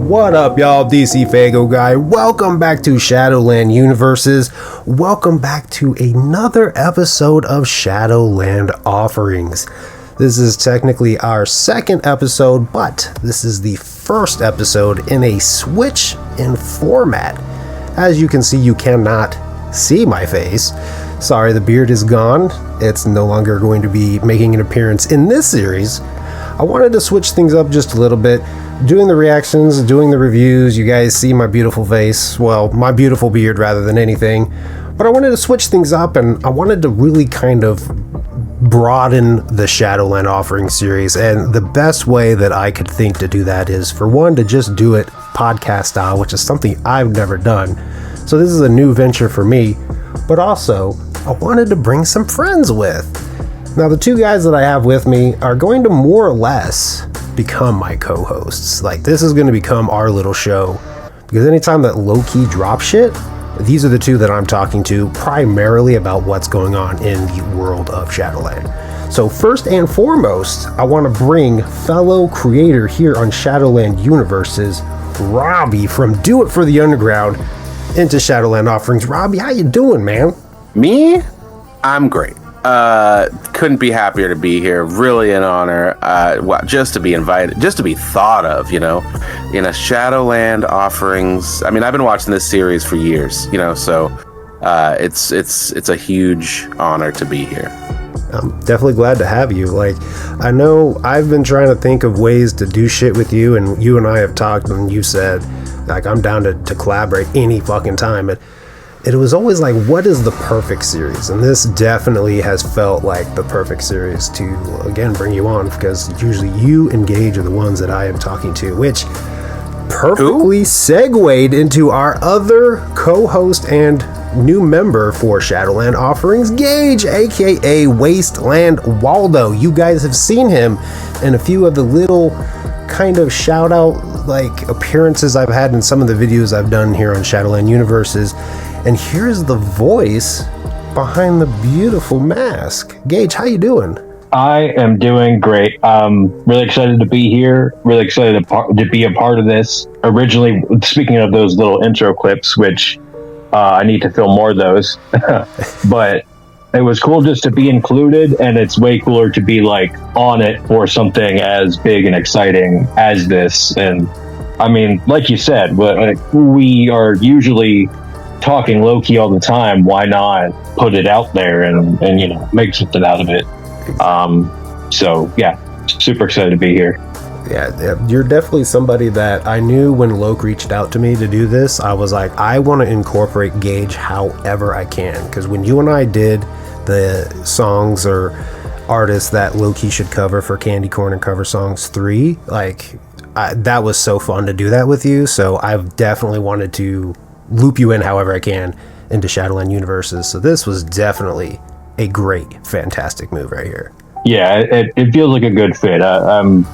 What up, y'all? DC Fago guy. Welcome back to Shadowland Universes. Welcome back to another episode of Shadowland Offerings. This is technically our second episode, but this is the first episode in a switch in format. As you can see, you cannot see my face. Sorry, the beard is gone. It's no longer going to be making an appearance in this series. I wanted to switch things up just a little bit. Doing the reactions, doing the reviews, you guys see my beautiful face. Well, my beautiful beard rather than anything. But I wanted to switch things up, and I wanted to really kind of broaden the Shadowland Offering series. And the best way that I could think to do that is, for one, to just do it podcast style, which is something I've never done. So this is a new venture for me. But also, I wanted to bring some friends with. Now, the two guys that I have with me are going to more or less become my co-hosts. Like, this is going to become our little show, because anytime that low-key drop shit, these are the two that I'm talking to primarily about what's going on in the world of Shadowland. So first and foremost, I want to bring fellow creator here on Shadowland Universes, Robbie from Do It For The Underground, into Shadowland Offerings. Robbie, how you doing, man? Me? I'm great. Couldn't be happier to be here. Really an honor. Just to be invited, just to be thought of, in a Shadowland Offerings. I mean, I've been watching this series for years, so it's a huge honor to be here. I'm definitely glad to have you. Like, I know I've been trying to think of ways to do shit with you, and you and I have talked, and you said, like, I'm down to collaborate any fucking time. It was always like, what is the perfect series? And this definitely has felt like the perfect series to, again, bring you on, because usually you and Gage are the ones that I am talking to, which perfectly segued into our other co-host and new member for Shadowland Offerings, Gage, aka Wasteland Waldo. You guys have seen him in a few of the little kind of shout out like appearances I've had in some of the videos I've done here on Shadowland Universes. And here's the voice behind the beautiful mask. Gage, how you doing? I am doing great. Really excited to be here. Really excited to be a part of this. Originally, speaking of those little intro clips, which I need to film more of those, but it was cool just to be included, and it's way cooler to be like on it for something as big and exciting as this. And I mean, like you said, we are usually talking low-key all the time. Why not put it out there and make something out of it? So yeah, super excited to be here. Yeah, you're definitely somebody that I knew when Loke reached out to me to do this. I was like, I want to incorporate Gage however I can, because when you and I did the songs or artists that Loki should cover for Candy Corn and Cover Songs 3, that was so fun to do that with you. So I've definitely wanted to loop you in however I can into Shadowland Universes. So this was definitely a great, fantastic move right here. Yeah, it feels like a good fit. And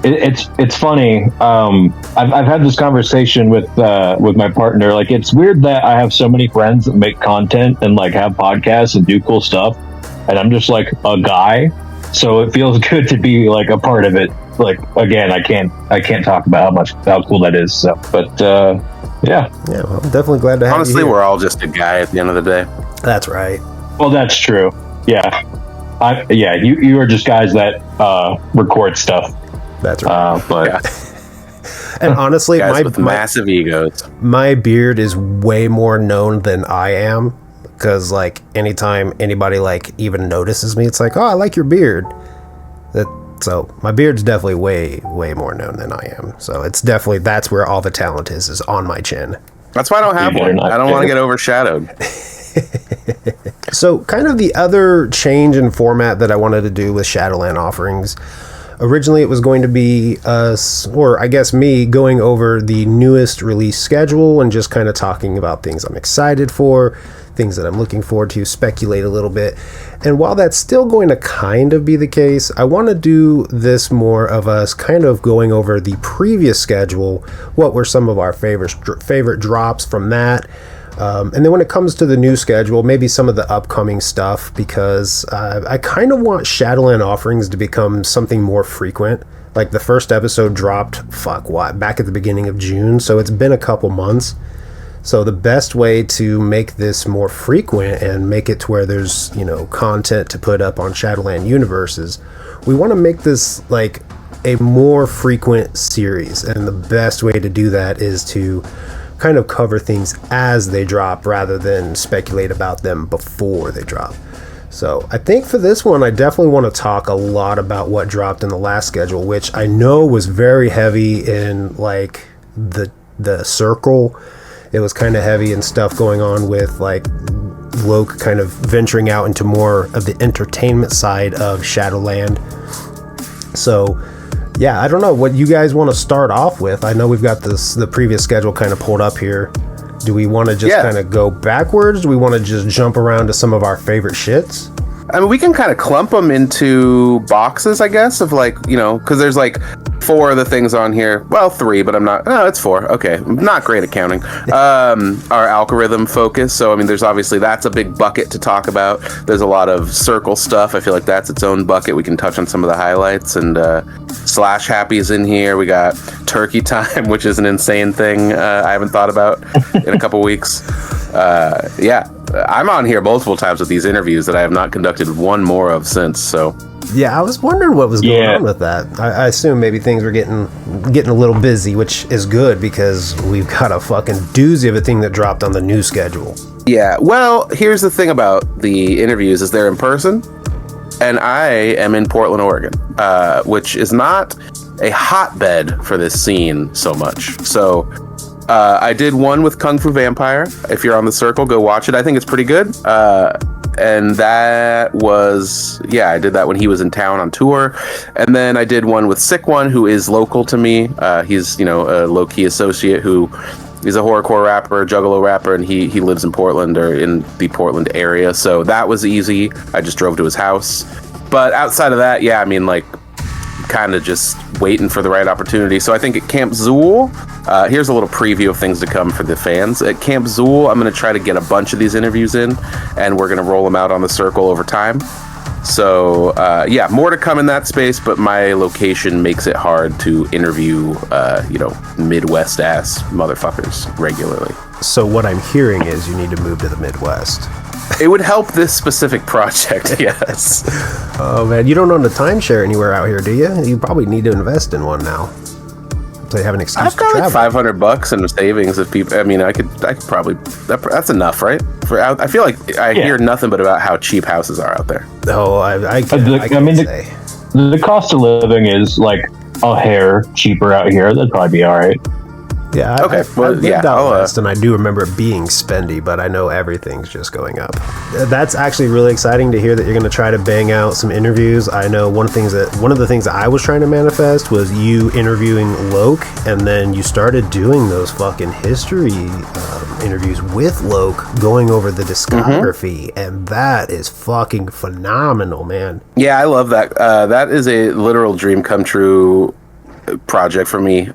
it's funny. I've had this conversation with my partner. Like, it's weird that I have so many friends that make content and like have podcasts and do cool stuff, and I'm just like a guy. So it feels good to be like a part of it. Like, again, I can't talk about how cool that is. So, but yeah. Well, I'm definitely glad to have you. Honestly, here. we're all just a guy at the end of the day. That's right. Well, that's true. Yeah. You are just guys that record stuff. That's right. But yeah. And honestly, guys with massive egos. My beard is way more known than I am, because like anytime anybody like even notices me, it's like, oh, I like your beard. So my beard's definitely way more known than I am. So it's definitely, that's where all the talent is on my chin. That's why I don't have one. I don't want to get overshadowed. So kind of the other change in format that I wanted to do with Shadowland Offerings, originally it was going to be us, or I guess me, going over the newest release schedule and just kind of talking about things I'm excited for, things that I'm looking forward to, speculate a little bit. And while that's still going to kind of be the case, I want to do this more of us kind of going over the previous schedule, what were some of our favorite drops from that, And then when it comes to the new schedule, maybe some of the upcoming stuff, because I kind of want Shadowland Offerings to become something more frequent. Like the first episode dropped, back at the beginning of June, so it's been a couple months. So the best way to make this more frequent and make it to where there's, content to put up on Shadowland Universes, we want to make this like a more frequent series. And the best way to do that is to kind of cover things as they drop rather than speculate about them before they drop. So I think for this one, I definitely want to talk a lot about what dropped in the last schedule, which I know was very heavy in like the circle. It was kind of heavy and stuff going on with like Loke kind of venturing out into more of the entertainment side of Shadowland. So yeah, I don't know what you guys want to start off with. I know we've got the previous schedule kind of pulled up here. Do we want to just kind of go backwards? Do we want to just jump around to some of our favorite shits? I mean, we can kind of clump them into boxes, I guess, of like, because there's like 4 of the things on here. Well, 3, but I'm not. No, it's 4. Okay. I'm not great at counting. Our algorithm focus. So, I mean, there's obviously that's a big bucket to talk about. There's a lot of circle stuff. I feel like that's its own bucket. We can touch on some of the highlights, and Slash Happy's in here. We got Turkey Time, which is an insane thing I haven't thought about in a couple weeks. Yeah, I'm on here multiple times with these interviews that I have not conducted one more of since. So yeah, I was wondering what was going on with that. I assume maybe things were getting a little busy, which is good because we've got a fucking doozy of a thing that dropped on the new schedule. Yeah, well, here's the thing about the interviews is they're in person, and I am in Portland, Oregon, which is not a hotbed for this scene so much. So I did one with Kung Fu Vampire. If you're on the circle, go watch it. I think it's pretty good. And that was, I did that when he was in town on tour. And then I did one with Sick One, who is local to me. He's, a low-key associate who is a horrorcore rapper, juggalo rapper, and he lives in Portland or in the Portland area. So that was easy. I just drove to his house. But outside of that, kind of just waiting for the right opportunity. So I think at Camp Zool, here's a little preview of things to come for the fans. At Camp Zool, I'm going to try to get a bunch of these interviews in, and we're going to roll them out on the circle over time. So more to come in that space, but my location makes it hard to interview Midwest ass motherfuckers regularly. So what I'm hearing is you need to move to the Midwest. It would help this specific project, yes. Oh man, you don't own a timeshare anywhere out here, do you? You probably need to invest in one now. So you have an excuse I've got to like travel. $500 in savings. If people, I mean, I could probably. That's enough, right? I feel like I hear nothing but about how cheap houses are out there. Oh, I can say. The cost of living is like a hair cheaper out here. That'd probably be all right. Yeah, I've lived out west, and I do remember it being spendy, but I know everything's just going up. That's actually really exciting to hear that you're going to try to bang out some interviews. I know one of the things that I was trying to manifest was you interviewing Loke, and then you started doing those fucking history interviews with Loke, going over the discography, and that is fucking phenomenal, man. Yeah, I love that. That is a literal dream come true project for me.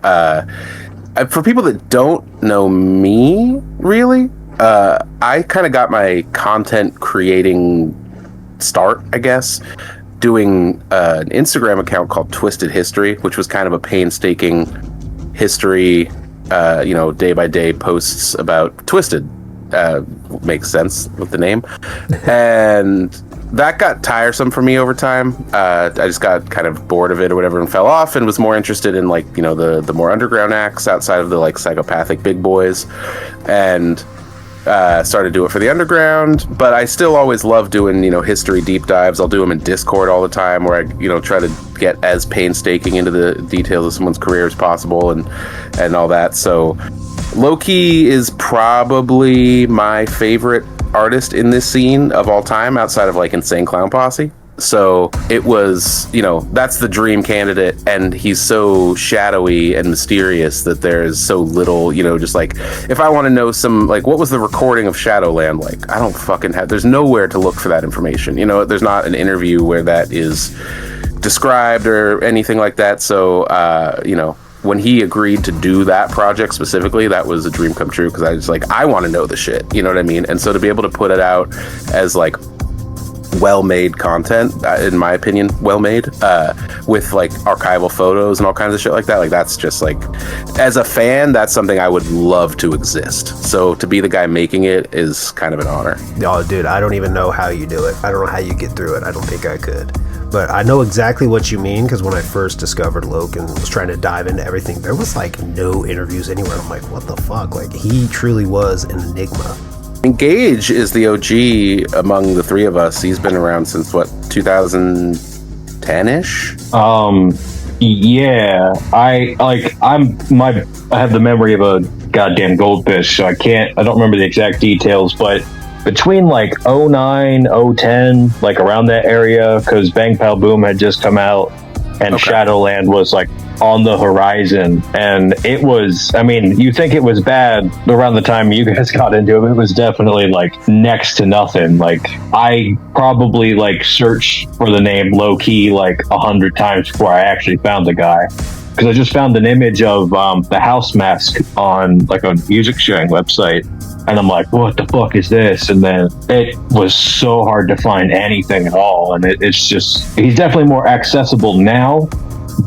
For people that don't know me, really, I kind of got my content creating start, I guess, doing an Instagram account called Twisted History, which was kind of a painstaking history, day by day posts about Twisted. Makes sense with the name. And that got tiresome for me over time. I just got kind of bored of it or whatever and fell off and was more interested in the more underground acts outside of the psychopathic big boys, and started to do it for the underground. But I still always love doing history deep dives. I'll do them in Discord all the time, where I try to get as painstaking into the details of someone's career as possible and all that. So Loki is probably my favorite artist in this scene of all time, outside of Insane Clown Posse. So it was, that's the dream candidate, and he's so shadowy and mysterious that there's so little, just if I want to know what was the recording of Shadowland like? I don't fucking there's nowhere to look for that information. There's not an interview where that is described or anything like that. So, when he agreed to do that project specifically, that was a dream come true, because I was like, I want to know the shit, you know what I mean? And so to be able to put it out as like well-made content, in my opinion, well-made, with like archival photos and all kinds of shit like that, like that's just like, as a fan, that's something I would love to exist. So to be the guy making it is kind of an honor. Oh, dude, I don't even know how you do it. I don't know how you get through it. I don't think I could. But I know exactly what you mean, because when I first discovered Loke and was trying to dive into everything, there was like no interviews anywhere. I'm like, what the fuck? Like, he truly was an enigma. And Gage is the OG among the three of us. He's been around since what, 2010-ish? Yeah. I have the memory of a goddamn goldfish, so I don't remember the exact details, but between like 09, 010, like around that area, because Bang Pal Boom had just come out and Shadowland was like on the horizon, and it was, I mean, you think it was bad around the time you guys got into it, but it was definitely like next to nothing. Like, I probably like searched for the name low key like 100 times before I actually found the guy, because I just found an image of the house mask on like a music sharing website, and I'm like, what the fuck is this? And then it was so hard to find anything at all, and it's just, he's definitely more accessible now,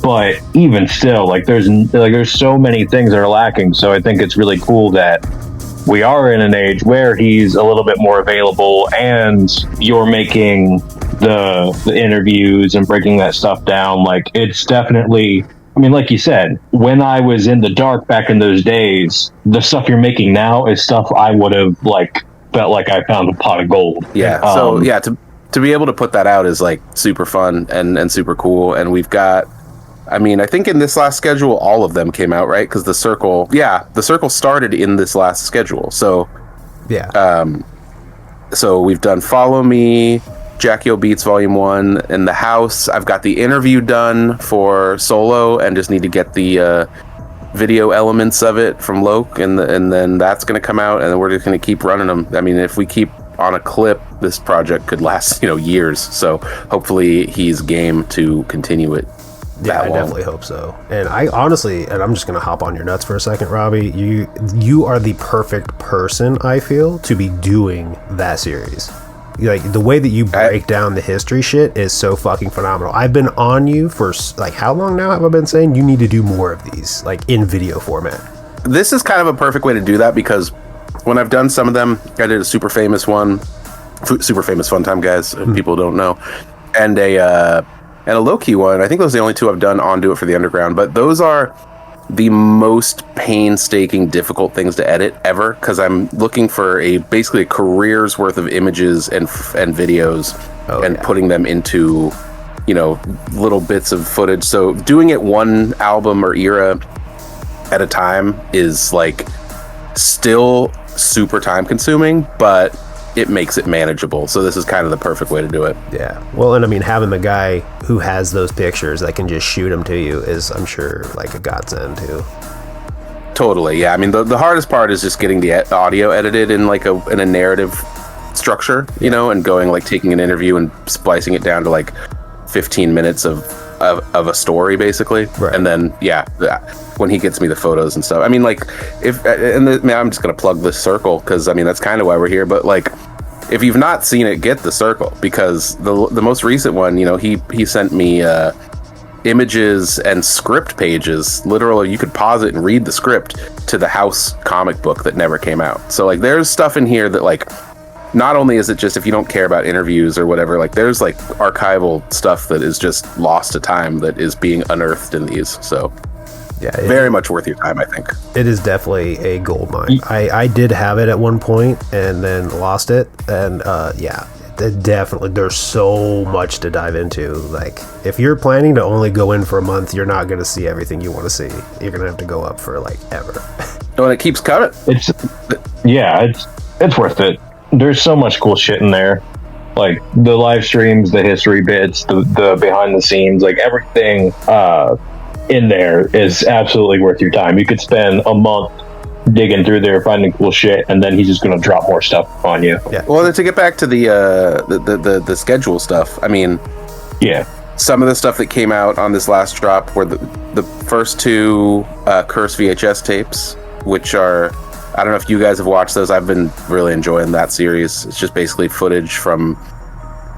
but even still, like there's so many things that are lacking. So I think it's really cool that we are in an age where he's a little bit more available, and you're making the interviews and breaking that stuff down. Like, it's definitely, I mean, like you said, when I was in the dark back in those days, the stuff you're making now is stuff I would have like felt like I found a pot of gold. Yeah. So yeah, to be able to put that out is like super fun and super cool. And we've got, I mean, I think in this last schedule, all of them came out, right? Because the circle started in this last schedule. So yeah. So we've done Follow Me, Jackie O Beats Volume 1, and The House. I've got the interview done for Solo and just need to get the video elements of it from Loke, and then that's going to come out, and we're just going to keep running them. I mean, if we keep on a clip, this project could last, years. So hopefully he's game to continue it. Yeah, I definitely hope so. And I honestly, and I'm just going to hop on your nuts for a second, Robbie, you are the perfect person, I feel, to be doing that series. Like, the way that you break down the history shit is so fucking phenomenal. I've been on you for like, how long now have I been saying you need to do more of these, like, in video format? This is kind of a perfect way to do that, because when I've done some of them, I did a super famous one, super famous Fun Time Guys, people don't know, and a low-key one. I think those are the only two I've done on Do It for the Underground, but those are the most painstaking, difficult things to edit ever, because I'm looking for basically a career's worth of images and videos, putting them into, little bits of footage. So doing it one album or era at a time is like still super time consuming, but it makes it manageable. So this is kind of the perfect way to do it. Yeah. Well, and I mean, having the guy who has those pictures that can just shoot them to you is, I'm sure, like a godsend too. Totally. Yeah. I mean, the hardest part is just getting the audio edited in like in a narrative structure, and going, like, taking an interview and splicing it down to like 15 minutes of a story, basically. Right. And then, when he gets me the photos and stuff, I mean, like, I'm just going to plug the circle, because I mean, that's kind of why we're here. But like, if you've not seen it, get the circle, because the most recent one, he sent me images and script pages. Literally, you could pause it and read the script to the House comic book that never came out. So like, there's stuff in here that, like, not only is it just, if you don't care about interviews or whatever, like, there's like archival stuff that is just lost to time that is being unearthed in these. So yeah, very much worth your time, I think. It is definitely a gold mine. I did have it at one point and then lost it, and definitely, there's so much to dive into. Like, if you're planning to only go in for a month, you're not going to see everything you want to see. You're going to have to go up for like ever. Oh, and it keeps coming. It's worth it. There's so much cool shit in there, like the live streams, the history bits, the behind the scenes, like everything in there is absolutely worth your time. You could spend a month digging through there, finding cool shit, and then he's just going to drop more stuff on you. Yeah. Well, to get back to the schedule stuff, I mean, yeah, some of the stuff that came out on this last drop were the first two Curse VHS tapes, which are, I don't know if you guys have watched those. I've been really enjoying that series. It's just basically footage from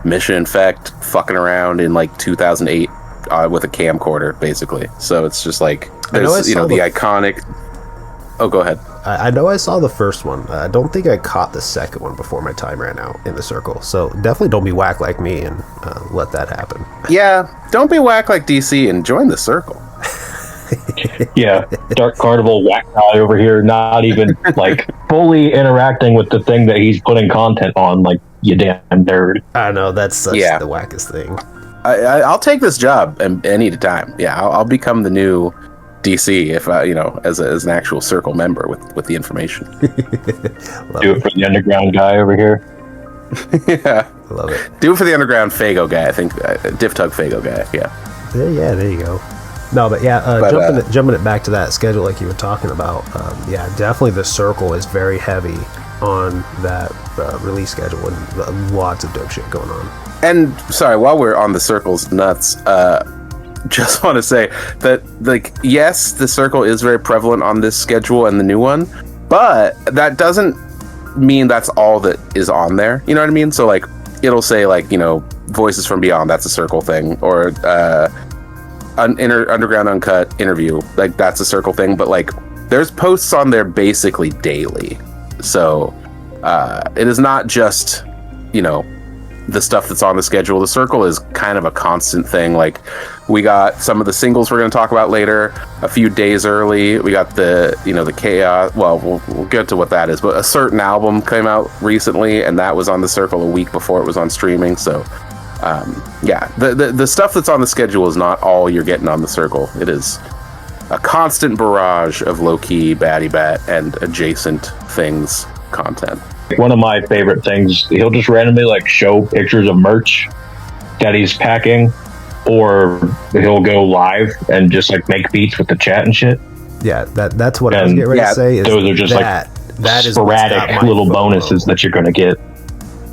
Mission Infect fucking around in like 2008 with a camcorder, basically. So it's just like, there's, the iconic... Oh, go ahead. I know I saw the first one. I don't think I caught the second one before my time ran out in the circle. So definitely don't be whack like me and let that happen. Yeah, don't be whack like DC and join the circle. Yeah, Dark Carnival whack guy over here, not even like fully interacting with the thing that he's putting content on, like, you damn nerd. I know, that's such the wackest thing. I'll take this job any time. Yeah, I'll become the new DC if as an actual circle member with the information. Do it for the underground guy over here. Yeah, love it. Do it for the underground Fago guy. I think Diff Tug Fago guy. Yeah, there you go. No, but jumping it back to that schedule like you were talking about. Definitely the circle is very heavy on that release schedule, and lots of dope shit going on. And sorry, while we're on the circle's nuts, just want to say that, like, yes, the circle is very prevalent on this schedule and the new one, but that doesn't mean that's all that is on there. You know what I mean? So, like, it'll say, like, Voices from Beyond, that's a circle thing, or Underground Uncut interview, like, that's a circle thing, but, like, there's posts on there basically daily. So, it is not just, the stuff that's on the schedule. The circle is kind of a constant thing. Like, we got some of the singles we're going to talk about later a few days early. We got the Chaos. Well, we'll get to what that is, but a certain album came out recently, and that was on the circle a week before it was on streaming. So the stuff that's on the schedule is not all you're getting on the circle. It is a constant barrage of low-key baddie bat and adjacent things content. One of my favorite things, he'll just randomly like show pictures of merch that he's packing, or he'll go live and just like make beats with the chat and shit. Yeah, that's what I was getting ready to say. Those are just that is sporadic little bonuses that you're going to get.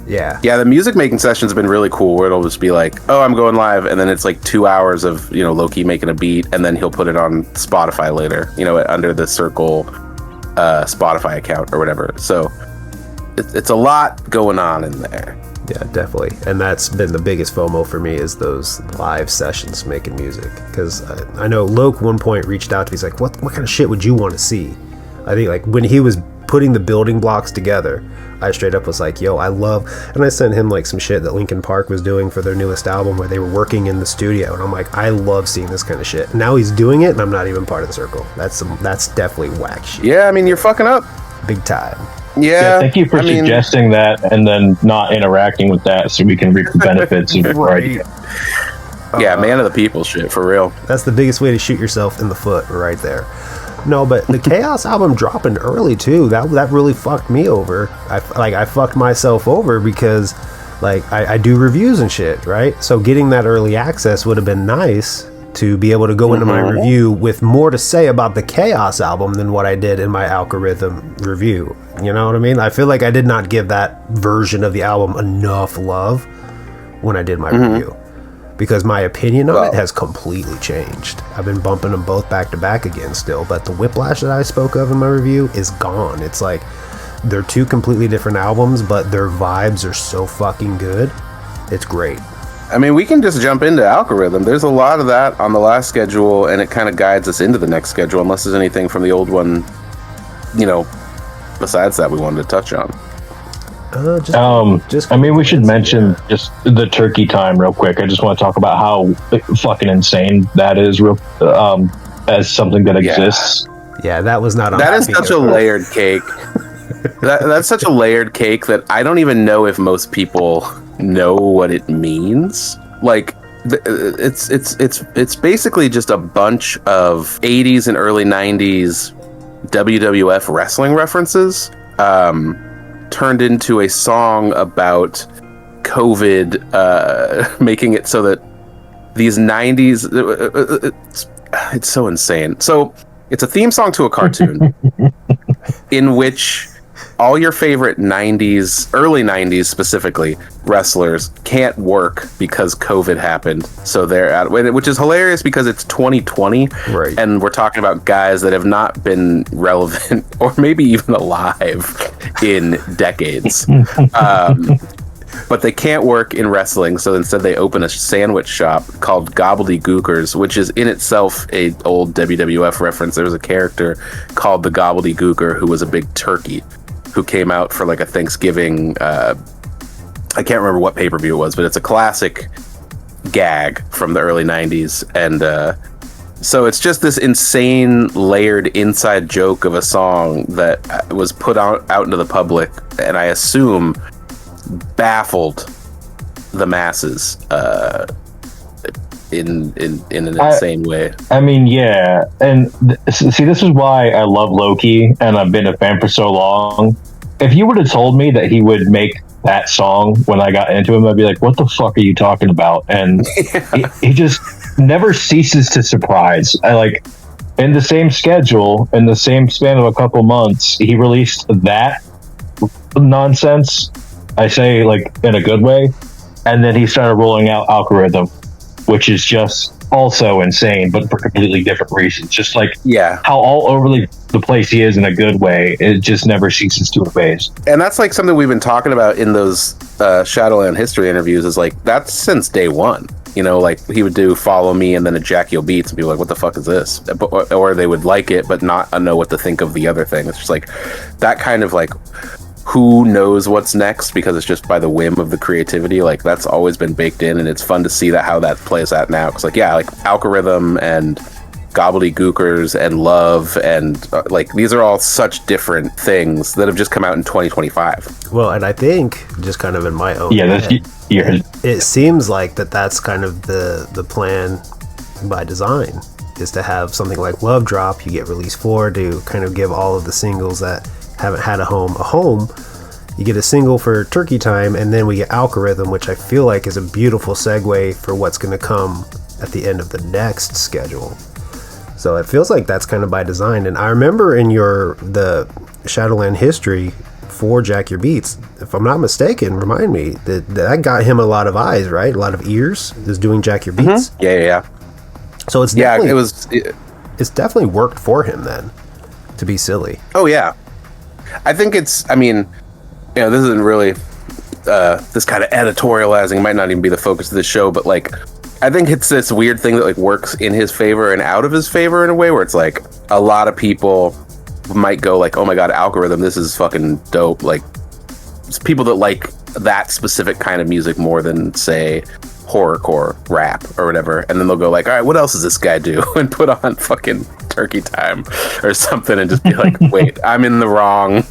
Yeah, the music making sessions have been really cool, where it'll just be like, oh, I'm going live, and then it's like 2 hours of low-key making a beat, and then he'll put it on Spotify later, under the Circle Spotify account or whatever. So it's a lot going on in there. Yeah, definitely. And that's been the biggest FOMO for me, is those live sessions making music. Because I know Loke one point reached out to me. He's like, what kind of shit would you want to see? I think, like, when he was putting the building blocks together, I straight up was like, yo, I love... And I sent him, like, some shit that Linkin Park was doing for their newest album, where they were working in the studio. And I'm like, I love seeing this kind of shit. Now he's doing it, and I'm not even part of the circle. That's definitely whack shit. Yeah, I mean, you're fucking up. Big time. Yeah, thank you for suggesting that, and then not interacting with that, so we can reap the benefits of it. Right. Yeah, man of the people shit, for real. That's the biggest way to shoot yourself in the foot, right there. No, but the Chaos album dropping early too, that really fucked me over. I fucked myself over because, like, I do reviews and shit, right? So getting that early access would have been nice, to be able to go into my review with more to say about the Chaos album than what I did in my Algorithm review. You know what I mean? I feel like I did not give that version of the album enough love when I did my review, because my opinion on it has completely changed. I've been bumping them both back to back again still, but the Whiplash that I spoke of in my review is gone. It's like they're two completely different albums, but their vibes are so fucking good. It's great. I mean, we can just jump into Algorithm. There's a lot of that on the last schedule, and it kind of guides us into the next schedule, unless there's anything from the old one, besides that we wanted to touch on. We should mention just the turkey time real quick. I just want to talk about how fucking insane that is, as something that exists. Yeah, that was not on. That is such a layered cake. That's such a layered cake that I don't even know if most people know what it means. Like, it's basically just a bunch of 80s and early 90s WWF wrestling references turned into a song about COVID, making it so that these 90s it's so insane. So it's a theme song to a cartoon in which all your favorite 90s, early 90s specifically, wrestlers can't work because COVID happened. So they're out, which is hilarious because it's 2020. Right. And we're talking about guys that have not been relevant or maybe even alive in decades. But they can't work in wrestling, so instead they open a sandwich shop called Gobbledygookers, which is in itself a old WWF reference. There was a character called the Gobbledygooker who was a big turkey who came out for like a Thanksgiving, I can't remember what pay-per-view it was, but it's a classic gag from the early 90s. And so it's just this insane layered inside joke of a song that was put out into the public, and I assume baffled the masses in an insane way. I mean, yeah, and see, this is why I love Loki, and I've been a fan for so long. If you would have told me that he would make that song when I got into him, I'd be like, "What the fuck are you talking about?" And he just never ceases to surprise. I like in the same schedule, in the same span of a couple months, he released that nonsense. I say like in a good way, and then he started rolling out Algorithm, which is just also insane, but for completely different reasons. Just like how all over the place he is in a good way, it just never ceases to amaze. And that's like something we've been talking about in those Shadowland history interviews. Is like that's since day one. You know, like he would do "Follow Me" and then a Jack Yo Beats, and people like, "What the fuck is this?" Or they would like it, but not know what to think of the other thing. It's just like that kind of like. Who knows what's next because it's just by the whim of the creativity. Like that's always been baked in, and it's fun to see that how that plays out now. Because like like Algorithm and Gobbledygookers and Love and like these are all such different things that have just come out in 2025. Well, and I think just kind of in my own it seems like that's kind of the plan by design is to have something like Love Drop. You get release 4 to kind of give all of the singles that haven't had a home. You get a single for Turkey Time, and then we get Algorithm, which I feel like is a beautiful segue for what's going to come at the end of the next schedule. So it feels like that's kind of by design. And I remember in the Shadowland history for Jack Your Beats, if I'm not mistaken, remind me, that got him a lot of eyes, right? A lot of ears is doing Jack Your Beats. Mm-hmm. Yeah. So it's it's definitely worked for him then to be silly. Oh yeah. I think this isn't really this kind of editorializing might not even be the focus of the show, but like I think it's this weird thing that like works in his favor and out of his favor in a way where it's like a lot of people might go like, "Oh my god, Algorithm, this is fucking dope." Like it's people that like that specific kind of music more than say horrorcore rap or whatever, and then they'll go like, "All right, what else does this guy do?" and put on fucking Turkey Time or something and just be like, "Wait, I'm in the wrong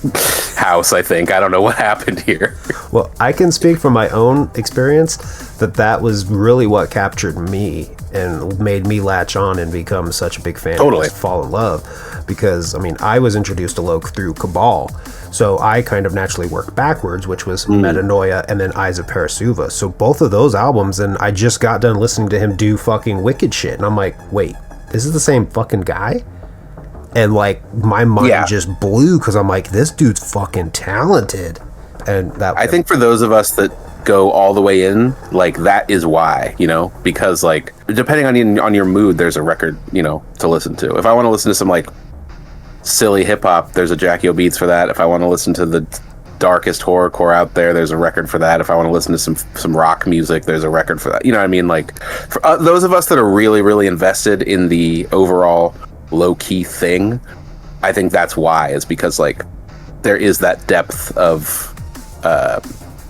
house, I think. I don't know what happened here." Well, I can speak from my own experience that was really what captured me and made me latch on and become such a big fan. Totally. And fall in love because I was introduced to Loke through Cabal. So I kind of naturally worked backwards, which was Metanoia and then Eyes of Parasuva. So both of those albums, and I just got done listening to him do fucking Wicked shit. And I'm like, wait, this is the same fucking guy? And like my mind just blew because I'm like, this dude's fucking talented. And that I think for those of us that go all the way in, like that is why, because like depending on your mood, there's a record, to listen to. If I want to listen to some like silly hip hop, there's a Jack Yo Beats for that. If I want to listen to the darkest horrorcore out there's a record for that. If I want to listen to some rock music, there's a record for that. You know what I mean? Like for those of us that are really, really invested in the overall low key thing, I think that's why, is because like there is that depth of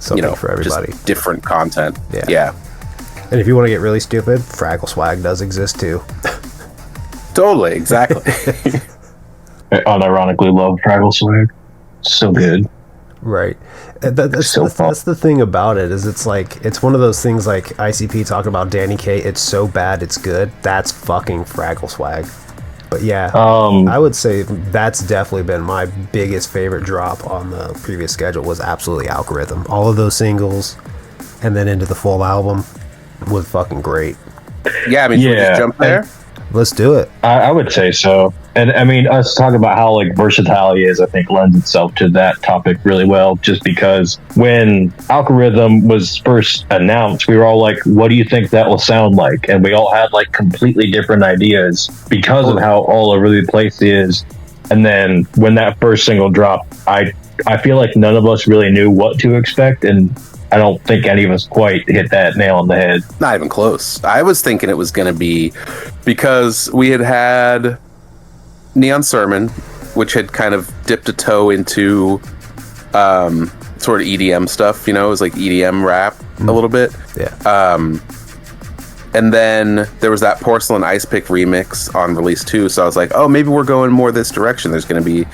something for everybody, just different content. Yeah. And if you want to get really stupid, Fraggle Swag does exist too. Totally, exactly. I unironically love Fraggle Swag. So good. Right. That's the thing about it, is it's like, it's one of those things like ICP talking about Danny K, it's so bad it's good. That's fucking Fraggle Swag. But yeah, I would say that's definitely been my biggest favorite drop on the previous schedule, was absolutely Algorithm. All of those singles and then into the full album was fucking great. Yeah, should we just jump there? Let's do it. I would say so. And I mean, us talking about how like versatility is, I think lends itself to that topic really well, just because when Algorithm was first announced, we were all like, what do you think that will sound like? And we all had like completely different ideas because of how all over the place it is. And then when that first single dropped, I feel like none of us really knew what to expect, and I don't think any of us quite hit that nail on the head. Not even close. I was thinking it was going to be, because we had Neon Sermon, which had kind of dipped a toe into sort of EDM stuff, you know, it was like EDM rap a little bit. Yeah. And then there was that Porcelain Ice Pick remix on release 2, so I was like, oh, maybe we're going more this direction. There's going to be,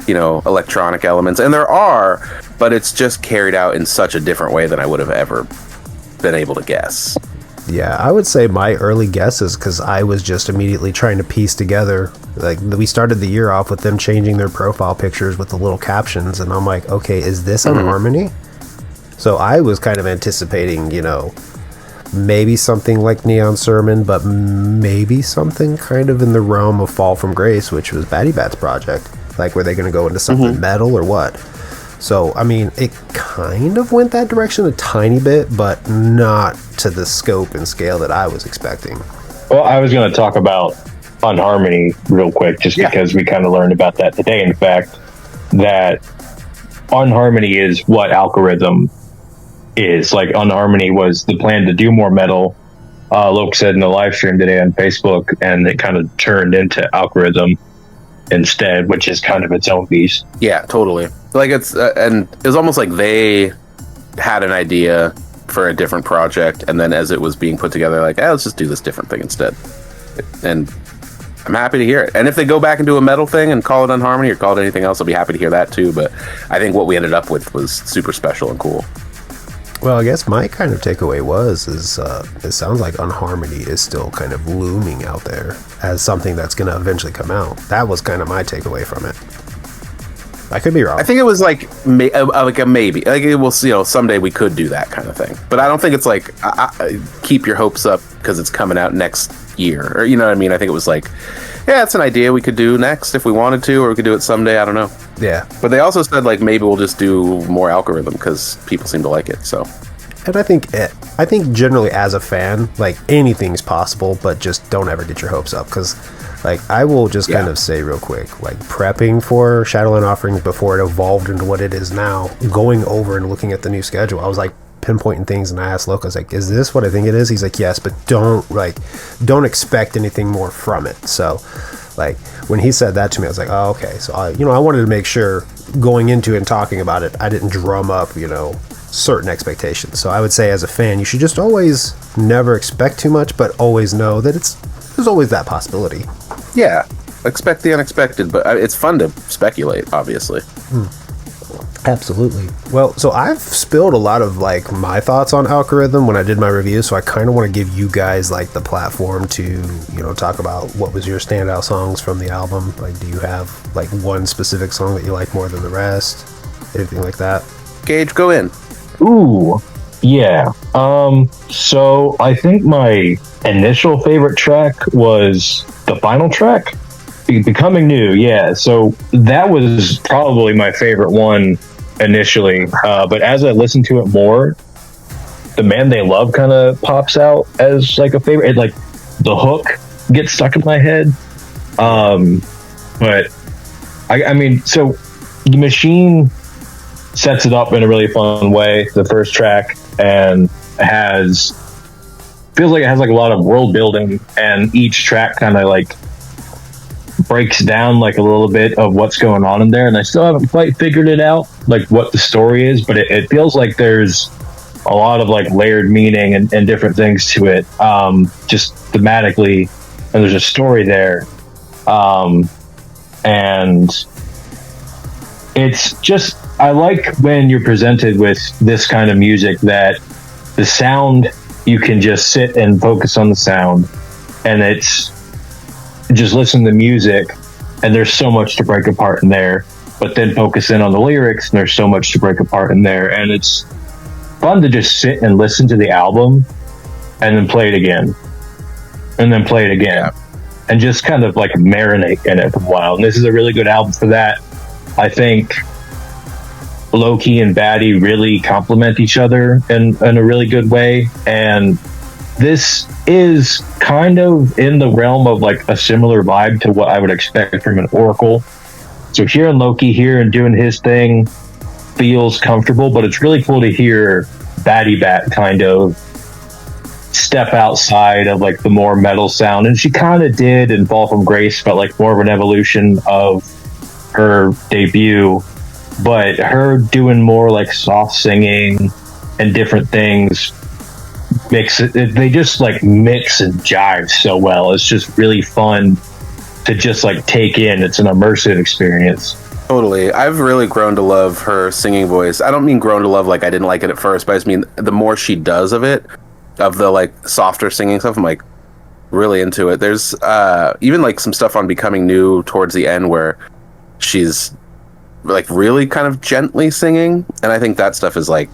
you know, electronic elements, and there are, but it's just carried out in such a different way than I would have ever been able to guess. Yeah, I would say my early guesses, because I was just immediately trying to piece together, like, we started the year off with them changing their profile pictures with the little captions, and I'm like, okay, is this on Harmony? So I was kind of anticipating, you know, maybe something like Neon Sermon, but maybe something kind of in the realm of Fall from Grace, which was Batty Bat's project. Like, were they going to go into something metal or what? So, I mean, it kind of went that direction a tiny bit, but not to the scope and scale that I was expecting. Well, I was going to talk about Unharmony real quick, just because we kind of learned about that today. In fact, that Unharmony is what Algorithm is. Like, Unharmony was the plan to do more metal. Loke said in the live stream today on Facebook, and it kind of turned into Algorithm instead, which is kind of its own beast. Yeah, totally. Like, it's and it was almost like they had an idea for a different project, and then as it was being put together, like, let's just do this different thing instead. And I'm happy to hear it. And if they go back and do a metal thing and call it Unharmony or call it anything else, I'll be happy to hear that too. But I think what we ended up with was super special and cool. Well, I guess my kind of takeaway is it sounds like Unharmony is still kind of looming out there as something that's going to eventually come out. That was kind of my takeaway from it. I could be wrong. I think it was like a maybe. Like, it will, you know, someday we could do that kind of thing. But I don't think it's like keep your hopes up because it's coming out next year, or, you know what I mean? I think it was like, yeah, it's an idea we could do next if we wanted to, or we could do it someday. I don't know. Yeah. But they also said, like, maybe we'll just do more Algorithm because people seem to like it. So. And I think generally as a fan, like, anything's possible, but just don't ever get your hopes up, because, like, I will just kind of say real quick, like, prepping for Shadowland Offerings before it evolved into what it is now, going over and looking at the new schedule, I was like pinpointing things, and I asked Loke, I was like, is this what I think it is? He's like, yes, but don't expect anything more from it. So, like, when he said that to me, I was like, oh, okay. So I wanted to make sure going into it and talking about it, I didn't drum up, you know, certain expectations. So I would say as a fan, you should just always never expect too much, but always know that there's always that possibility. Yeah, expect the unexpected, but it's fun to speculate, obviously. Absolutely. Well, so I've spilled a lot of, like, my thoughts on Algorithm when I did my review, so I kind of want to give you guys, like, the platform to, you know, talk about what was your standout songs from the album. Like, do you have, like, one specific song that you like more than the rest? Anything like that? Gage, go in. Ooh, yeah. So I think my initial favorite track was the final track, Becoming New. Yeah, so that was probably my favorite one initially. But as I listened to it more, The Man They Love kind of pops out as like a favorite. Like, the hook gets stuck in my head. But I mean, so The Machine sets it up in a really fun way, the first track, and feels like it has like a lot of world building, and each track kind of like breaks down like a little bit of what's going on in there, and I still haven't quite figured it out, like what the story is, but it feels like there's a lot of like layered meaning and different things to it, just thematically, and there's a story there, and it's just, I like when you're presented with this kind of music that the sound, you can just sit and focus on the sound, and it's just listen to the music, and there's so much to break apart in there, but then focus in on the lyrics, and there's so much to break apart in there, and it's fun to just sit and listen to the album and then play it again and then play it again. and just kind of like marinate in it for a while. And this is a really good album for that. I think Loki and Batty really complement each other in a really good way. And this is kind of in the realm of like a similar vibe to what I would expect from an Oracle. So hearing Loki here and doing his thing feels comfortable, but it's really cool to hear Batty Bat kind of step outside of like the more metal sound. And she kind of did in Fall from Grace, felt like more of an evolution of her debut. But her doing more like soft singing and different things they just like mix and jive so well. It's just really fun to just like take in. It's an immersive experience. Totally. I've really grown to love her singing voice. I don't mean grown to love like I didn't like it at first, but I just mean the more she does of it, of the like softer singing stuff, I'm like really into it. There's even like some stuff on Becoming New towards the end where she's like really kind of gently singing, and I think that stuff is like,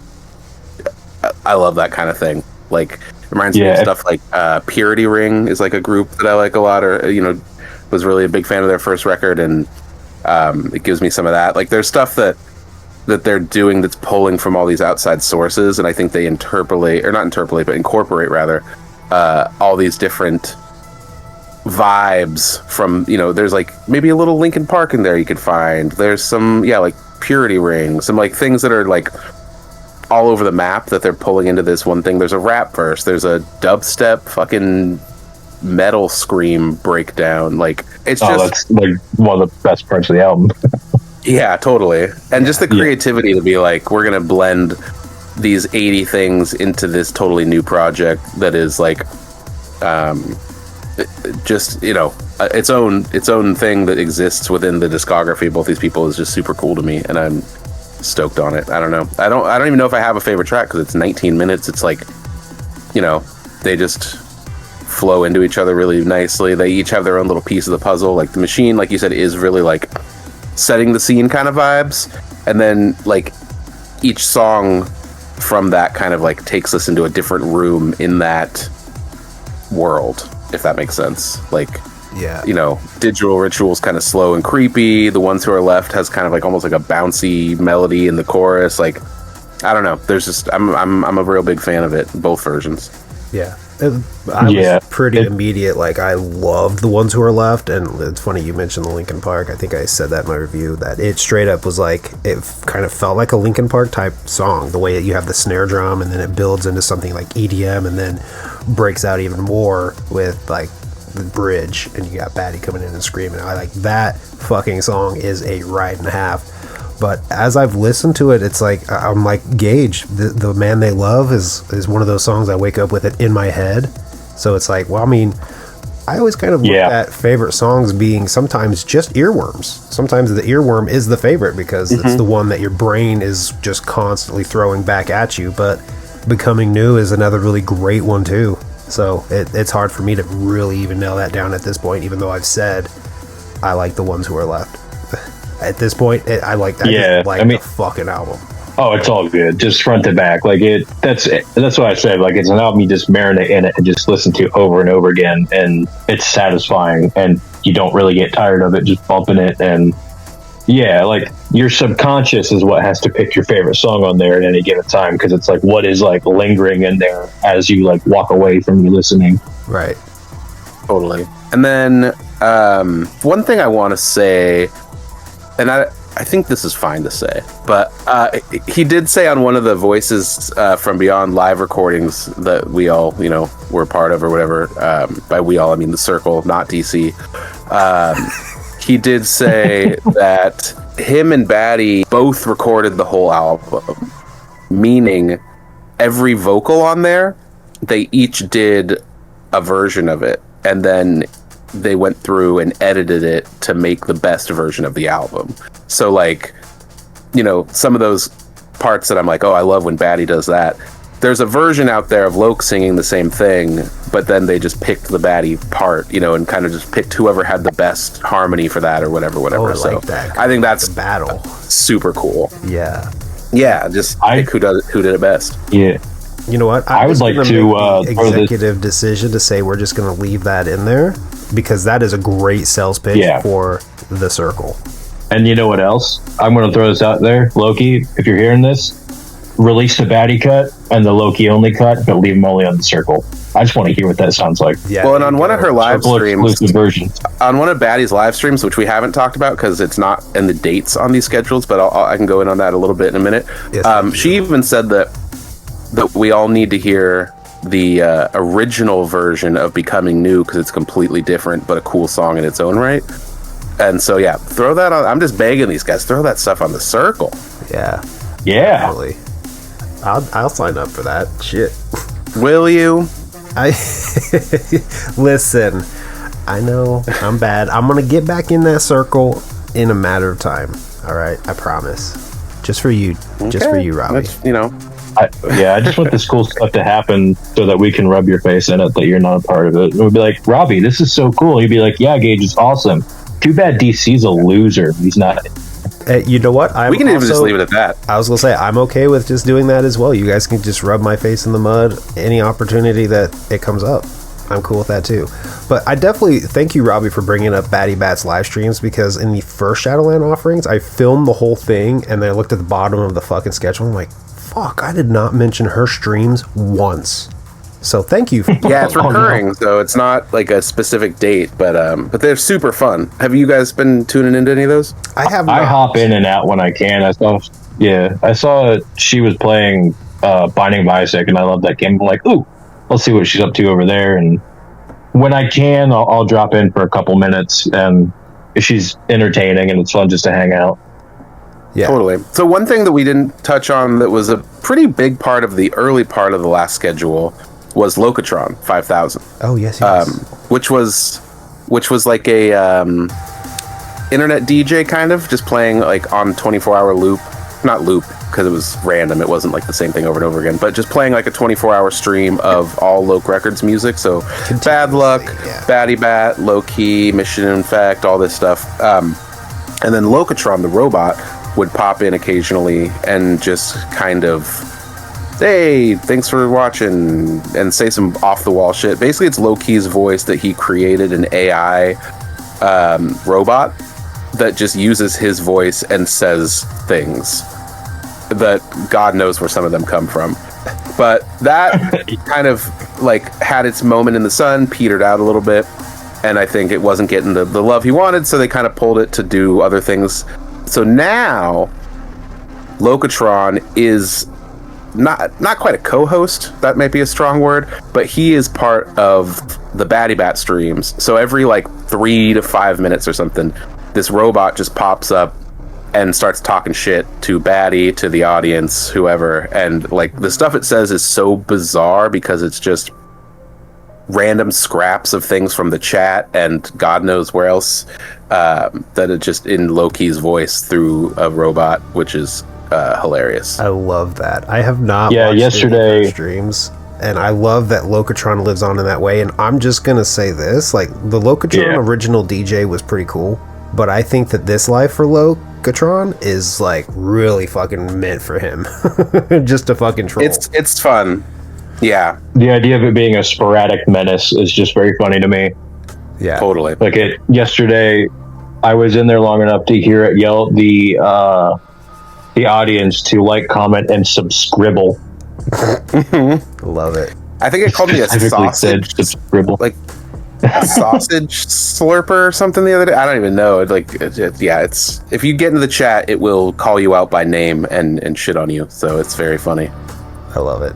I love that kind of thing. Like it reminds me of stuff like Purity Ring is like a group that I like a lot, or was really a big fan of their first record, and it gives me some of that. Like there's stuff that they're doing that's pulling from all these outside sources, and I think they incorporate rather all these different vibes from, there's like maybe a little Linkin Park in there you could find. There's some like Purity Ring, some like things that are like all over the map that they're pulling into this one thing. There's a rap verse, there's a dubstep fucking metal scream breakdown. Like it's just that's like one of the best parts of the album. Yeah, totally. And just the creativity to be like, we're gonna blend these 80 things into this totally new project that is like just its own thing that exists within the discography of both these people is just super cool to me, and I'm stoked on it. I don't know. I don't even know if I have a favorite track because it's 19 minutes. It's like, they just flow into each other really nicely. They each have their own little piece of the puzzle. Like the Machine, like you said, is really like setting the scene kind of vibes, and then like each song from that kind of like takes us into a different room in that world, if that makes sense. Like Digital Ritual's kind of slow and creepy. The Ones Who Are Left has kind of like almost like a bouncy melody in the chorus. Like I don't know, there's just I'm a real big fan of it, both versions. I was pretty immediate. Like I loved The Ones Who Are Left, and it's funny you mentioned the Linkin Park. I think I said that in my review, that it straight up was like, it kind of felt like a Linkin Park type song, the way that you have the snare drum and then it builds into something like EDM and then breaks out even more with like the bridge, and you got Batty coming in and screaming. I like that fucking song is a ride and a half. But as I've listened to it, it's like, I'm like, Gage, the Man They Love is one of those songs I wake up with it in my head. So it's like, well, I mean, I always kind of look at favorite songs being sometimes just earworms. Sometimes the earworm is the favorite because it's the one that your brain is just constantly throwing back at you. But Becoming New is another really great one too. So it's hard for me to really even nail that down at this point, even though I've said I like The Ones Who Are Left. At this point, I like that. The fucking album. Oh, it's all good, just front to back. Like that's what I said. Like it's an album you just marinate in it and just listen to over and over again, and it's satisfying, and you don't really get tired of it just bumping it. And like your subconscious is what has to pick your favorite song on there at any given time, because it's like what is like lingering in there as you like walk away from you listening. Right. Totally. And then one thing I want to say. And I think this is fine to say, but he did say on one of the Voices from Beyond live recordings that we all, were part of or whatever, by we all, I mean the Circle, not DC. He did say that him and Batty both recorded the whole album, meaning every vocal on there, they each did a version of it, and then they went through and edited it to make the best version of the album. So like, some of those parts that I'm like, oh, I love when Batty does that. There's a version out there of Loke singing the same thing, but then they just picked the Batty part, and kind of just picked whoever had the best harmony for that or whatever. Oh, I so like that. I think that's a battle. Super cool. Yeah. Yeah. Just pick who did it best. Yeah. You know what? I would like to executive decision to say we're just going to leave that in there, because that is a great sales pitch for the circle. And you know what else? I'm going to throw this out there, Loki. If you're hearing this, release the baddie cut and the Loki only cut, but leave them only on the circle. I just want to hear what that sounds like. Yeah. Well, and on one of her live streams, versions. on one of Baddie's live streams, which we haven't talked about because it's not in the dates on these schedules, but I can go in on that a little bit in a minute. Yes, she even said that we all need to hear the original version of Becoming New because it's completely different, but a cool song in its own right. And so, yeah, throw that on. I'm just begging these guys, throw that stuff on the circle. Yeah. Yeah. I'll sign up for that. Shit. Will you? Listen, I know I'm bad. I'm gonna get back in that circle in a matter of time. All right, I promise. Just for you, Robbie. I just want this cool stuff to happen so that we can rub your face in it that you're not a part of it. We'll be like, Robbie, this is so cool. You'd be like, yeah, Gage, it's awesome. Too bad DC's a loser. He's not. You know what? We can even just leave it at that. I was gonna say I'm okay with just doing that as well. You guys can just rub my face in the mud any opportunity that it comes up. I'm cool with that too. But I definitely thank you, Robbie, for bringing up Batty Bat's live streams, because in the first Shadowland offerings, I filmed the whole thing and then I looked at the bottom of the fucking schedule. I'm like, fuck, I did not mention her streams once. So thank you. Yeah, it's recurring, so it's not like a specific date, but they're super fun. Have you guys been tuning into any of those? I have. I hop in and out when I can. I saw she was playing Binding of Isaac, and I love that game. I'm like, ooh, let's see what she's up to over there. And when I can, I'll drop in for a couple minutes, and she's entertaining, and it's fun just to hang out. Yeah, totally. So one thing that we didn't touch on that was a pretty big part of the early part of the last schedule was Locatron 5000. Oh yes. Which was like a internet DJ kind of, just playing like on 24-hour loop, not loop because it was random. It wasn't like the same thing over and over again, but just playing like a 24-hour stream of all Loc Records music. So Bad Luck, Batty Bat, Low Key, Mission Infect, all this stuff. And then Locatron, the robot, would pop in occasionally and just kind of, hey, thanks for watching, and say some off-the-wall shit. Basically, it's Loki's voice that he created, an AI robot that just uses his voice and says things that God knows where some of them come from. But that kind of like had its moment in the sun, petered out a little bit, and I think it wasn't getting the love he wanted, so they kind of pulled it to do other things. So now Locatron is not quite a co-host, that might be a strong word, but he is part of the Batty Bat streams. So every like 3 to 5 minutes or something, this robot just pops up and starts talking shit to Batty, to the audience, whoever, and like the stuff it says is so bizarre because it's just random scraps of things from the chat and God knows where else, that it just in Loki's voice through a robot, which is hilarious. I love that. I have not watched yesterday streams, and I love that Locatron lives on in that way. And I'm just gonna say this, like the Locatron original DJ was pretty cool, but I think that this live for Locatron is like really fucking meant for him. Just to fucking troll. It's fun. Yeah. The idea of it being a sporadic menace is just very funny to me. Yeah. Totally. Like yesterday, I was in there long enough to hear it yell the audience to like, comment, and subscribble. Love it. I think it called me a sausage. Like a sausage slurper or something the other day. I don't even know. It's if you get into the chat, it will call you out by name and shit on you. So it's very funny. I love it.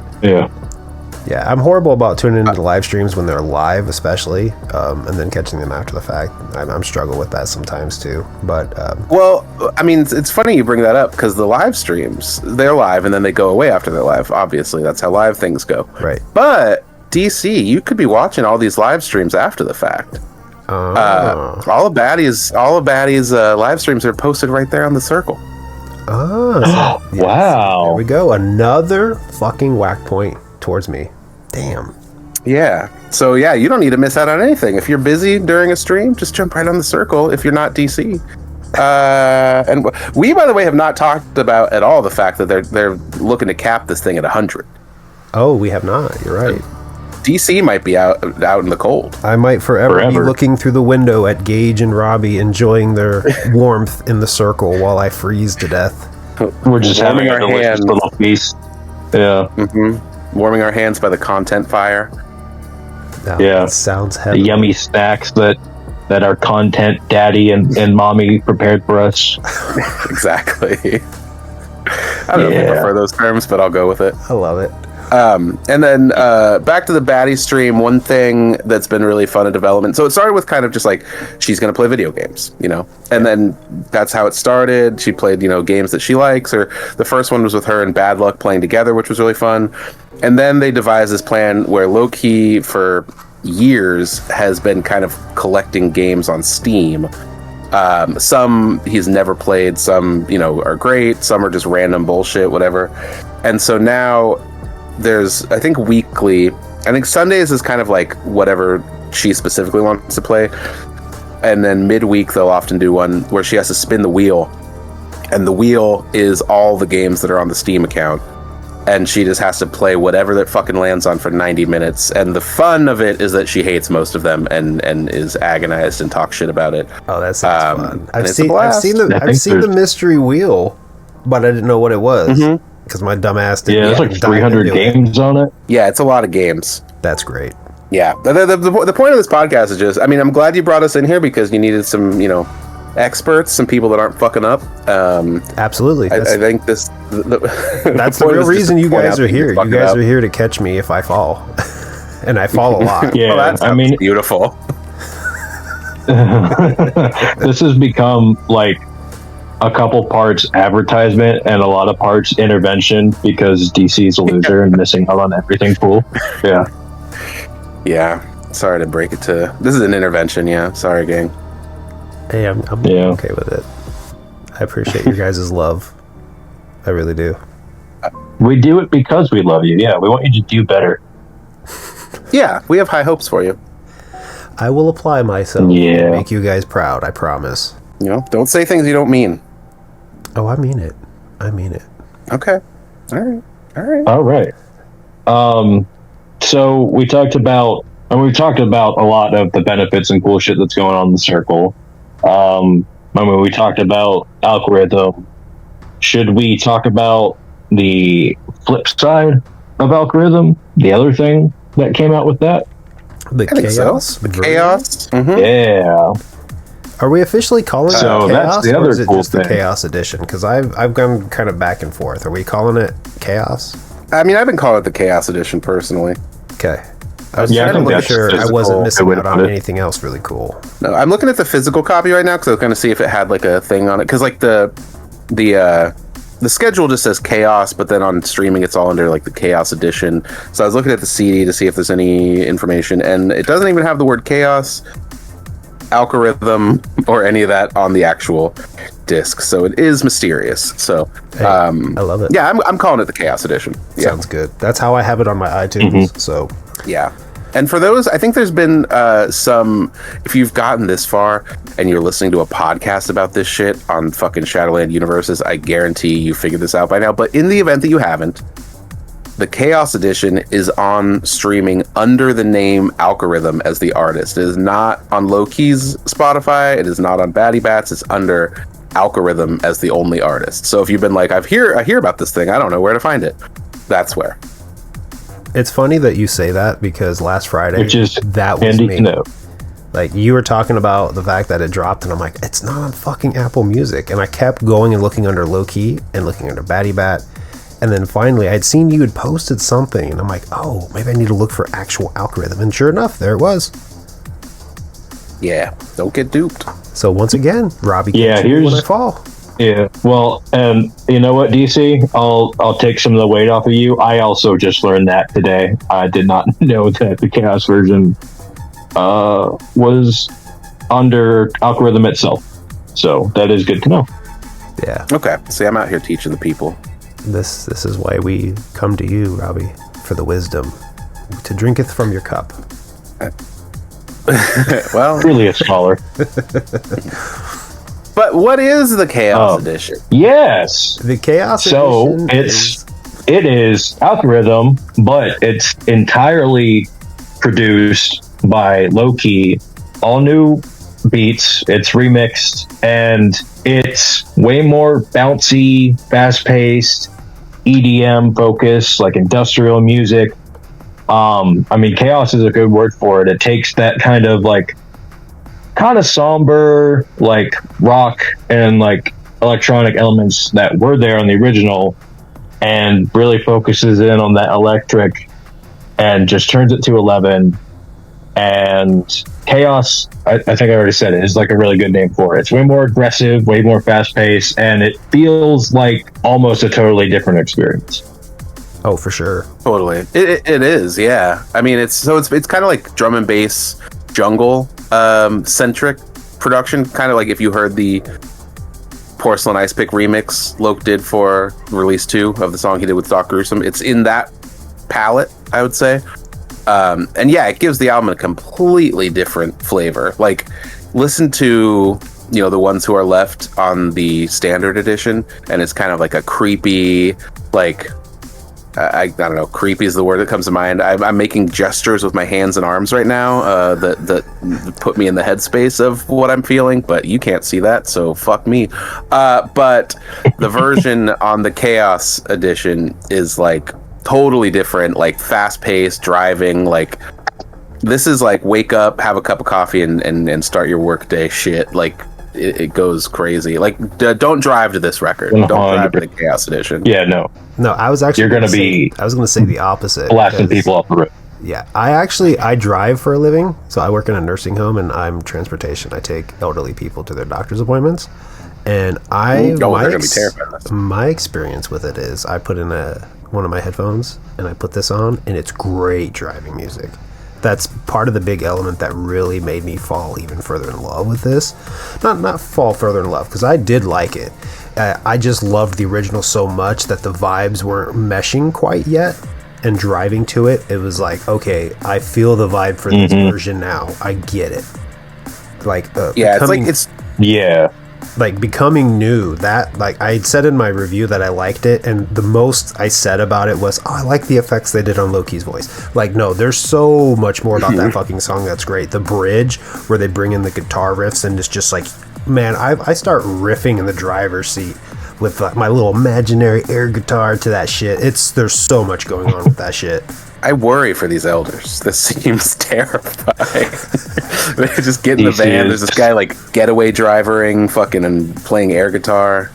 Yeah, I'm horrible about tuning into live streams when they're live, especially, and then catching them after the fact. I'm struggle with that sometimes too. But well, I mean, it's funny you bring that up because the live streams, they're live and then they go away after they're live. Obviously, that's how live things go. Right. But DC, you could be watching all these live streams after the fact. All of Batty's live streams are posted right there on the circle. Yes. Wow. There we go. Another fucking whack point towards me. Damn. Yeah. So yeah, you don't need to miss out on anything. If you're busy during a stream, just jump right on the circle if you're not DC. And we, by the way, have not talked about at all the fact that they're looking to cap this thing at 100. Oh, we have not. You're right. DC might be out in the cold. I might forever be looking through the window at Gage and Robbie enjoying their warmth in the circle while I freeze to death. We're just having a delicious little feast. Yeah. Mm-hmm. Warming our hands by the content fire. Oh, yeah. Sounds heavy. The yummy snacks that our content daddy and mommy prepared for us. Exactly. I don't know if I prefer those terms, but I'll go with it. I love it. And then back to the baddie stream, one thing that's been really fun in development. So it started with kind of just like, she's going to play video games, you know? And then that's how it started. She played, you know, games that she likes. Or the first one was with her and Bad Luck playing together, which was really fun. And then they devised this plan where low-key for years has been kind of collecting games on Steam. Some he's never played, some, you know, are great, some are just random bullshit, whatever. And so now there's, I think weekly, I think Sundays is kind of like whatever she specifically wants to play. And then midweek they'll often do one where she has to spin the wheel. And the wheel is all the games that are on the Steam account. And she just has to play whatever that fucking lands on for 90 minutes. And the fun of it is that she hates most of them and is agonized and talks shit about it. Oh, that sounds fun. I've seen the mystery wheel, but I didn't know what it was. Mm-hmm. Because my dumb ass didn't. Yeah, there's like 300 games on it. Yeah, it's a lot of games. That's great. Yeah. The point of this podcast is just, I mean, I'm glad you brought us in here because you needed some, you know, experts, some people that aren't fucking up. Absolutely. I think this... that's the real reason you guys are here. You guys are here to catch me if I fall. And I fall a lot. Yeah, well, I mean... beautiful. This has become like a couple parts advertisement and a lot of parts intervention because DC is a loser and missing out on everything cool. Yeah. Yeah. Sorry to break it to... This is an intervention, yeah. Sorry, gang. Hey, I'm okay with it. I appreciate your guys' love. I really do. We do it because we love you. Yeah, we want you to do better. Yeah, we have high hopes for you. I will apply myself to make you guys proud, I promise. You know, don't say things you don't mean. Oh, I mean it. I mean it. Okay. All right. So we talked about a lot of the benefits and cool shit that's going on in the circle. We talked about algorithm. Should we talk about the flip side of algorithm? The other thing that came out with that? The chaos? So. The chaos? Mm-hmm. Yeah. Are we officially calling it chaos? That's the other or is it cool just thing. The chaos edition? Because I've gone kind of back and forth. Are we calling it chaos? I mean, I've been calling it the chaos edition personally. Okay. I was trying to make sure I wasn't missing out on anything else really cool. No, I'm looking at the physical copy right now because I was going to see if it had like a thing on it. Because like the schedule just says chaos, but then on streaming it's all under like the chaos edition. So I was looking at the CD to see if there's any information, and it doesn't even have the word chaos, algorithm, or any of that on the actual disc. So it is mysterious. So hey, I love it. Yeah, I'm calling it the chaos edition. Yeah. Sounds good. That's how I have it on my iTunes. Mm-hmm. So yeah. And for those, I think there's been some, if you've gotten this far and you're listening to a podcast about this shit on fucking Shadowland Universes, I guarantee you figured this out by now. But in the event that you haven't, the Chaos Edition is on streaming under the name Algorithm as the artist. It is not on Low-Key's Spotify. It is not on Batty Bats. It's under Algorithm as the only artist. So if you've been like, I hear about this thing, I don't know where to find it. That's where. It's funny that you say that because last Friday, that was handy me. To know. Like, you were talking about the fact that it dropped, and I'm like, it's not on fucking Apple Music. And I kept going and looking under Low-Key and looking under Batty Bat. And then finally, I'd seen you had posted something, and I'm like, oh, maybe I need to look for actual Algorithm. And sure enough, there it was. Yeah, don't get duped. So once again, Robbie Gage when I fall. Yeah, well, you know what, DC? I'll take some of the weight off of you. I also just learned that today. I did not know that the Chaos version was under Algorithm itself. So that is good to know. Yeah. Okay. See, I'm out here teaching the people. This is why we come to you, Robbie, for the wisdom. To drinketh from your cup. Well, really a scholar. But what is the Chaos Edition? Yes, the Chaos Edition. So it is Algorithm, but it's entirely produced by Loki, all new beats. It's remixed, and it's way more bouncy, fast-paced, EDM focused, like industrial music. I mean, chaos is a good word for it. It takes that kind of somber, like rock and like electronic elements that were there on the original, and really focuses in on that electric and just turns it to 11. And chaos, I think I already said it, is like a really good name for it. It's way more aggressive, way more fast paced, and it feels like almost a totally different experience. Oh, for sure. Totally. It is, yeah. I mean, it's kind of like drum and bass jungle centric production, kind of like if you heard the Porcelain Ice Pick remix Loke did for release 2 of the song he did with Doc Gruesome. It's in that palette, I would say. And yeah, it gives the album a completely different flavor. Like, listen to, the ones who are left on the standard edition, and it's kind of like a creepy, like, I don't know, creepy is the word that comes to mind. I'm making gestures with my hands and arms right now that put me in the headspace of what I'm feeling, but you can't see that, so fuck me. But the version on the Chaos edition is like totally different, like fast-paced, driving, like this is like wake up, have a cup of coffee, and start your workday shit. Like it goes crazy. Like don't drive to this record. 100%. Don't drive to the Chaos edition. Yeah, no, I was actually I was going to say the opposite. Blasting people off the road. Yeah, I drive for a living, so I work in a nursing home, and I'm transportation. I take elderly people to their doctor's appointments, and my experience with it is I put in one of my headphones, and I put this on, and it's great driving music. That's part of the big element that really made me fall even further in love with this. Not fall further in love, because I did like it. I just loved the original so much that the vibes weren't meshing quite yet. And driving to it, it was like, okay, I feel the vibe for this version now. I get it. Like, like becoming new. That, like, I said in my review that I liked it, and the most I said about it was, I like the effects they did on Loki's voice. Like, no, there's so much more about that fucking song that's great. The bridge where they bring in the guitar riffs, and it's just like, man, I start riffing in the driver's seat with my little imaginary air guitar to that shit. There's so much going on with that shit. I worry for these elders. This seems terrifying. They just get in the van. There's this guy like getaway drivering, fucking and playing air guitar.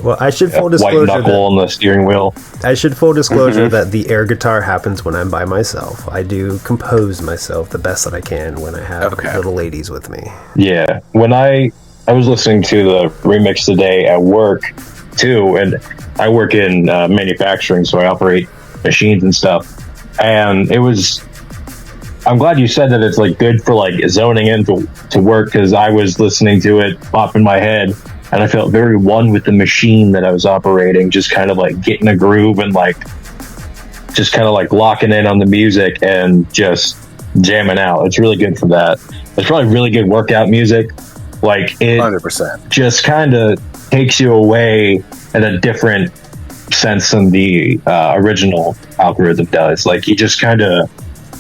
Well, I should full disclosure white knuckle on the steering wheel. I should full disclosure that the air guitar happens when I'm by myself. I do compose myself the best that I can when I have little ladies with me. Yeah, when I was listening to the remix today at work too, and I work in manufacturing, so I operate machines and stuff. And I'm glad you said that it's like good for like zoning in to work, because I was listening to it pop in my head, and I felt very one with the machine that I was operating, just kind of like getting a groove and like just kind of like locking in on the music and just jamming out. It's really good for that. It's probably really good workout music. Like it 100% just kind of takes you away in a different sense than the original algorithm does. Like you just kind of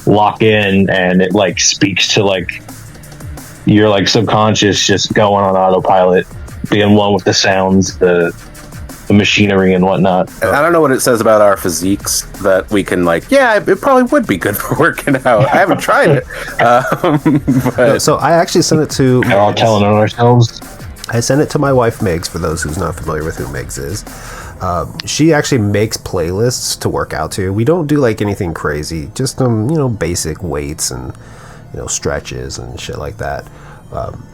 lock in, and it like speaks to like your like subconscious just going on autopilot, being one with the sounds, the machinery and whatnot. I don't know what it says about our physiques that we can like, it probably would be good for working out. I haven't tried it. So I actually sent it to... We're all telling on ourselves. I sent it to my wife, Migs, for those who's not familiar with who Migs is. She actually makes playlists to work out to. We don't do like anything crazy, just basic weights and stretches and shit like that.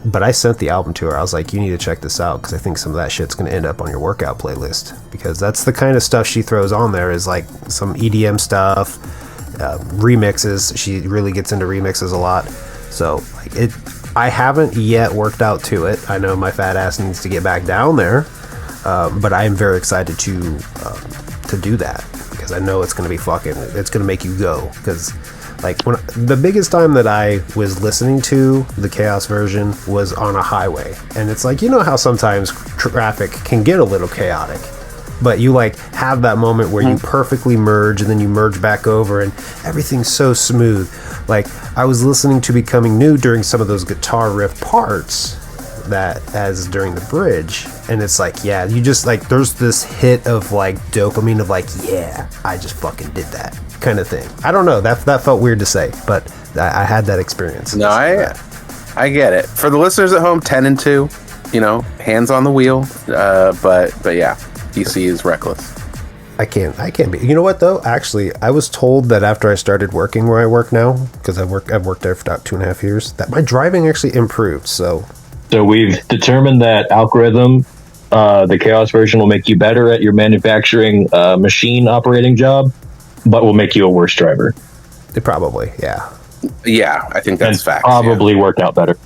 But I sent the album to her. I was like, you need to check this out, because I think some of that shit's going to end up on your workout playlist, because that's the kind of stuff she throws on there, is like some EDM stuff, remixes. She really gets into remixes a lot. So like I haven't yet worked out to it. I know my fat ass needs to get back down there, but I am very excited to do that, because I know it's going to be it's going to make you go. Because like the biggest time that I was listening to the Chaos version was on a highway, and it's like, how sometimes traffic can get a little chaotic, but you like have that moment where you perfectly merge and then you merge back over and everything's so smooth. Like I was listening to Becoming New during some of those guitar riff parts that as during the bridge, and it's like, yeah, you just like there's this hit of like dopamine of like, yeah, I just fucking did that kind of thing. I don't know, that felt weird to say, but I had that experience. No, I get it. For the listeners at home, 10 and 2, you know, hands on the wheel, but yeah, DC is reckless. I can't be. You know what though? Actually, I was told that after I started working where I work now, because I've worked there for about 2.5 years, that my driving actually improved. So we've determined that algorithm, the Chaos version, will make you better at your manufacturing machine operating job, but will make you a worse driver. It probably, yeah. Yeah, I think that's fact. Probably work out better.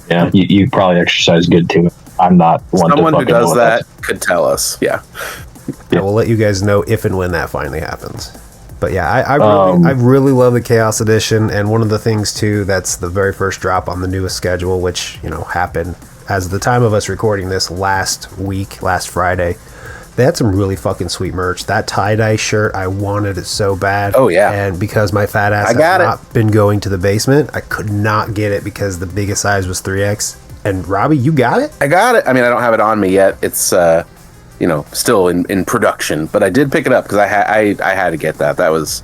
Yeah, you probably exercise good too. I'm not one. Someone who does that could tell us. Yeah. I will let you guys know if and when that finally happens. But yeah, I really love the Chaos Edition, and one of the things too, that's the very first drop on the newest schedule, which, you know, happened as of the time of us recording this last Friday. They had some really fucking sweet merch. That tie-dye shirt, I wanted it so bad. Oh yeah. And because my fat ass has not been going to the basement, I could not get it because the biggest size was 3X. And Robbie, you got it? I got it. I mean, I don't have it on me yet. It's you know, still in production, but I did pick it up because I had to get that. That was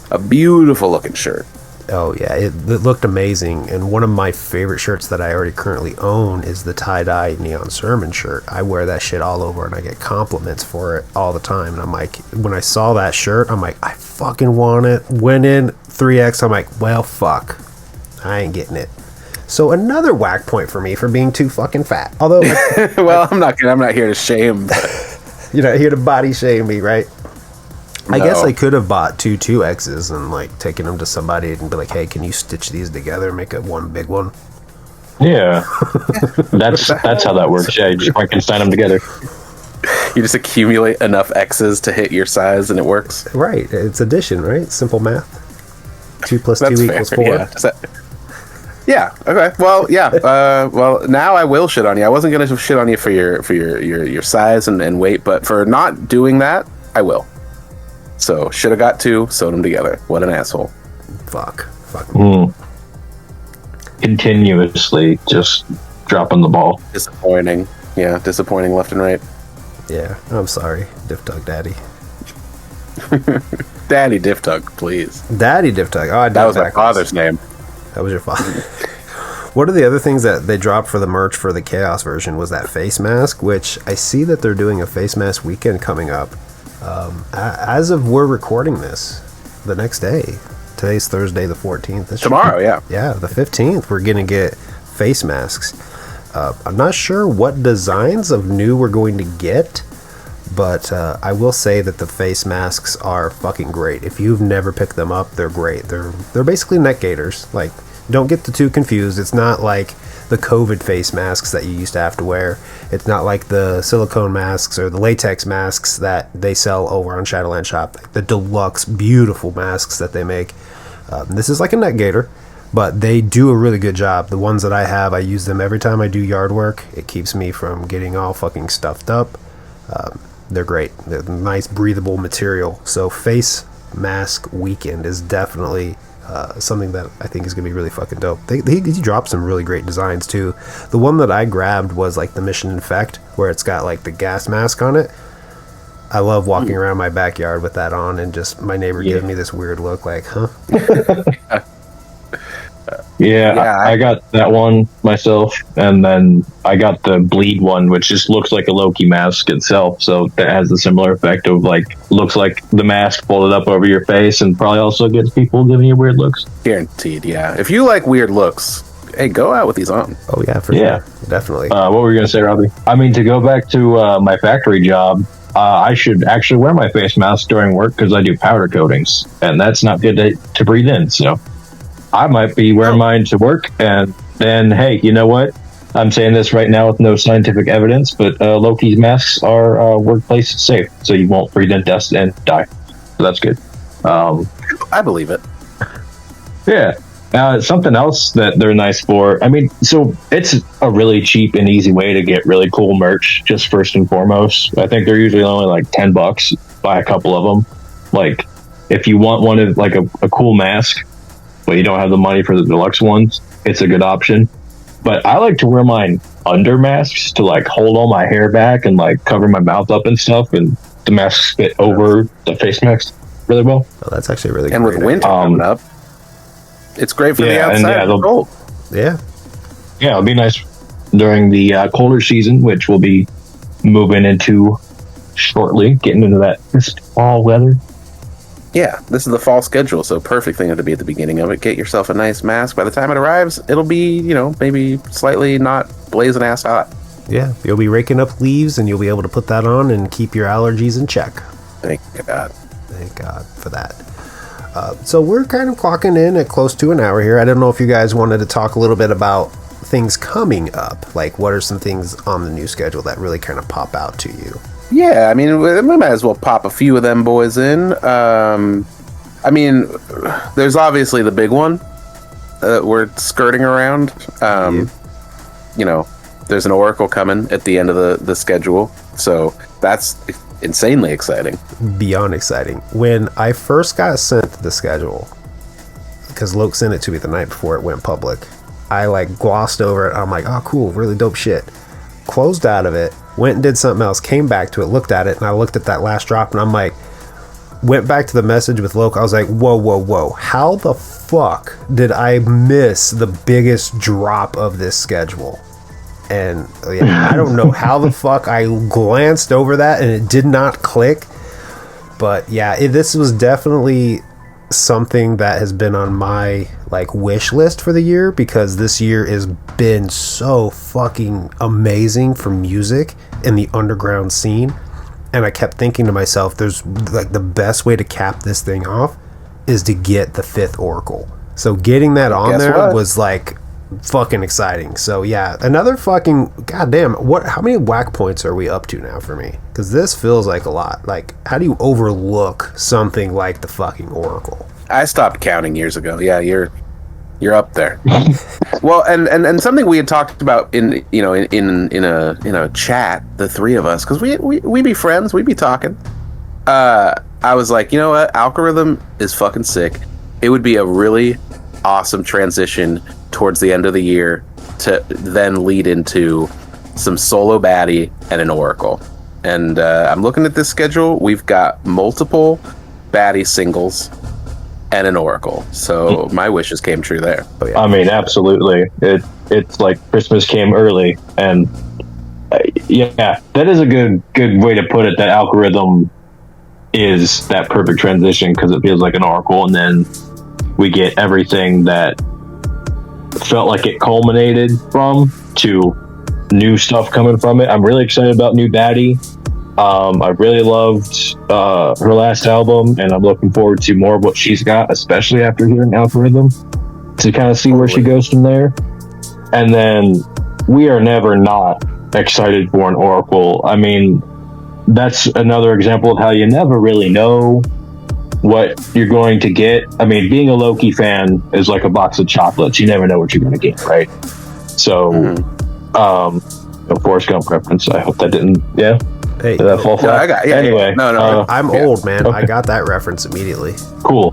a beautiful looking shirt. Oh yeah, it looked amazing. And one of my favorite shirts that I already currently own is the tie-dye Neon Sermon shirt. I wear that shit all over and I get compliments for it all the time. And I'm like, when I saw that shirt, I'm like, I fucking want it. Went in 3X, I'm like, well, fuck, I ain't getting it. So another whack point for me for being too fucking fat. Although, well, I'm not here to shame. But... You're not here to body shame me, right? No. I guess I could have bought 2Xs and like taken them to somebody and be like, "Hey, can you stitch these together and make one big one?" Yeah, that's how that works. Yeah, you just Frankenstein them together. You just accumulate enough X's to hit your size, and it works. Right, it's addition, right? Simple math. 2 + 2 equals 4. Yeah. Yeah. Okay. Well, yeah. Well, now I will shit on you. I wasn't gonna shit on you for your size and weight, but for not doing that, I will. So should have got 2, sewed them together. What an asshole. Fuck. Continuously just dropping the ball. Disappointing. Yeah. Disappointing left and right. Yeah. I'm sorry, Diff Dug Daddy. Daddy Diff Dug, please. Daddy Diff Dug. Oh, that was my father's name. That was your father. One of the other things that they dropped for the merch for the Chaos version was that face mask, which I see that they're doing a face mask weekend coming up. As of we're recording this, the next day. Today's Thursday the 14th. Tomorrow, yeah. Yeah, the 15th, we're going to get face masks. I'm not sure what designs of new we're going to get, but I will say that the face masks are fucking great. If you've never picked them up, they're great. They're basically neck gaiters. Like, don't get the two confused. It's not like the COVID face masks that you used to have to wear. It's not like the silicone masks or the latex masks that they sell over on Shadowland Shop. The deluxe, beautiful masks that they make. This is like a neck gaiter, but they do a really good job. The ones that I have, I use them every time I do yard work. It keeps me from getting all fucking stuffed up. They're great. They're nice, breathable material. So face mask weekend is definitely something that I think is going to be really fucking dope. He dropped some really great designs too. The one that I grabbed was like the Mission Infect, where it's got like the gas mask on it. I love walking around my backyard with that on and just my neighbor giving me this weird look like, huh? I got that one myself, and then I got the bleed one, which just looks like a Loki mask itself, so that has a similar effect of like, looks like the mask folded up over your face, and probably also gets people giving you weird looks. Guaranteed, yeah. If you like weird looks, hey, go out with these on. Oh yeah, for sure. Definitely. What were you gonna say, Robbie? I mean, to go back to my factory job, I should actually wear my face mask during work because I do powder coatings, and that's not good to breathe in, so I might be wearing mine to work, and then, hey, you know what? I'm saying this right now with no scientific evidence, but Loki's masks are workplace safe, so you won't breathe in dust and die. So that's good. I believe it. Yeah. Something else that they're nice for. I mean, so it's a really cheap and easy way to get really cool merch. Just first and foremost, I think they're usually only like $10. Buy a couple of them. Like, if you want one of like a cool mask, but you don't have the money for the deluxe ones, it's a good option. But I like to wear mine under masks to like hold all my hair back and like cover my mouth up and stuff, and the masks fit over the face mask really well. Oh, that's actually really and great. with winter coming up, it's great for the outside. Yeah, it'll be nice during the colder season, which we'll be moving into shortly, getting into that fall weather. Yeah, this is the fall schedule, so perfect thing to be at the beginning of it. Get yourself a nice mask. By the time it arrives, it'll be, maybe slightly not blazing ass hot. Yeah, you'll be raking up leaves, and you'll be able to put that on and keep your allergies in check. Thank God. Thank God for that. So we're kind of clocking in at close to an hour here. I don't know if you guys wanted to talk a little bit about things coming up. Like, what are some things on the new schedule that really kind of pop out to you? Yeah, I mean, we might as well pop a few of them boys in. I mean, there's obviously the big one that we're skirting around. There's an Oracle coming at the end of the schedule, so that's insanely exciting. Beyond exciting. When I first got sent the schedule, because Loke sent it to me the night before it went public, I like glossed over it. I'm like, oh, cool, really dope shit. Closed out of it, went and did something else, came back to it, looked at it, and I looked at that last drop, and I'm like, went back to the message with Loke. I was like, whoa, how the fuck did I miss the biggest drop of this schedule? And I don't know how the fuck I glanced over that and it did not click. But yeah, this was definitely something that has been on my like wish list for the year, because this year has been so fucking amazing for music in the underground scene. And I kept thinking to myself, there's like the best way to cap this thing off is to get the 5th Oracle. So getting that on there was like fucking exciting. So yeah, another fucking goddamn, how many whack points are we up to now for me? Because this feels like a lot. Like, how do you overlook something like the fucking Oracle? I stopped counting years ago. Yeah, you're up there. Well, and something we had talked about in a chat, the three of us, because we be friends, we be talking. I was like, you know what, Algorithm is fucking sick. It would be a really awesome transition towards the end of the year to then lead into some solo baddie and an Oracle. And I'm looking at this schedule. We've got multiple baddie singles and an Oracle. So my wishes came true there. Oh, yeah. I mean, absolutely. It's like Christmas came early, and yeah, that is a good way to put it. That Algorithm is that perfect transition, because it feels like an Oracle, and then we get everything that felt like it culminated from to new stuff coming from it. I'm really excited about new baddie. I really loved her last album, and I'm looking forward to more of what she's got, especially after hearing Algorithm, to kind of see where she goes from there. And then we are never not excited for an Oracle. I mean, that's another example of how you never really know what you're going to get. I mean, being a Loki fan is like a box of chocolates. You never know what you're going to get, right? So, Forrest Gump reference. I hope that didn't, Hey, did that fall flat? No, I got, anyway. No. I'm old, man. Okay. I got that reference immediately. Cool.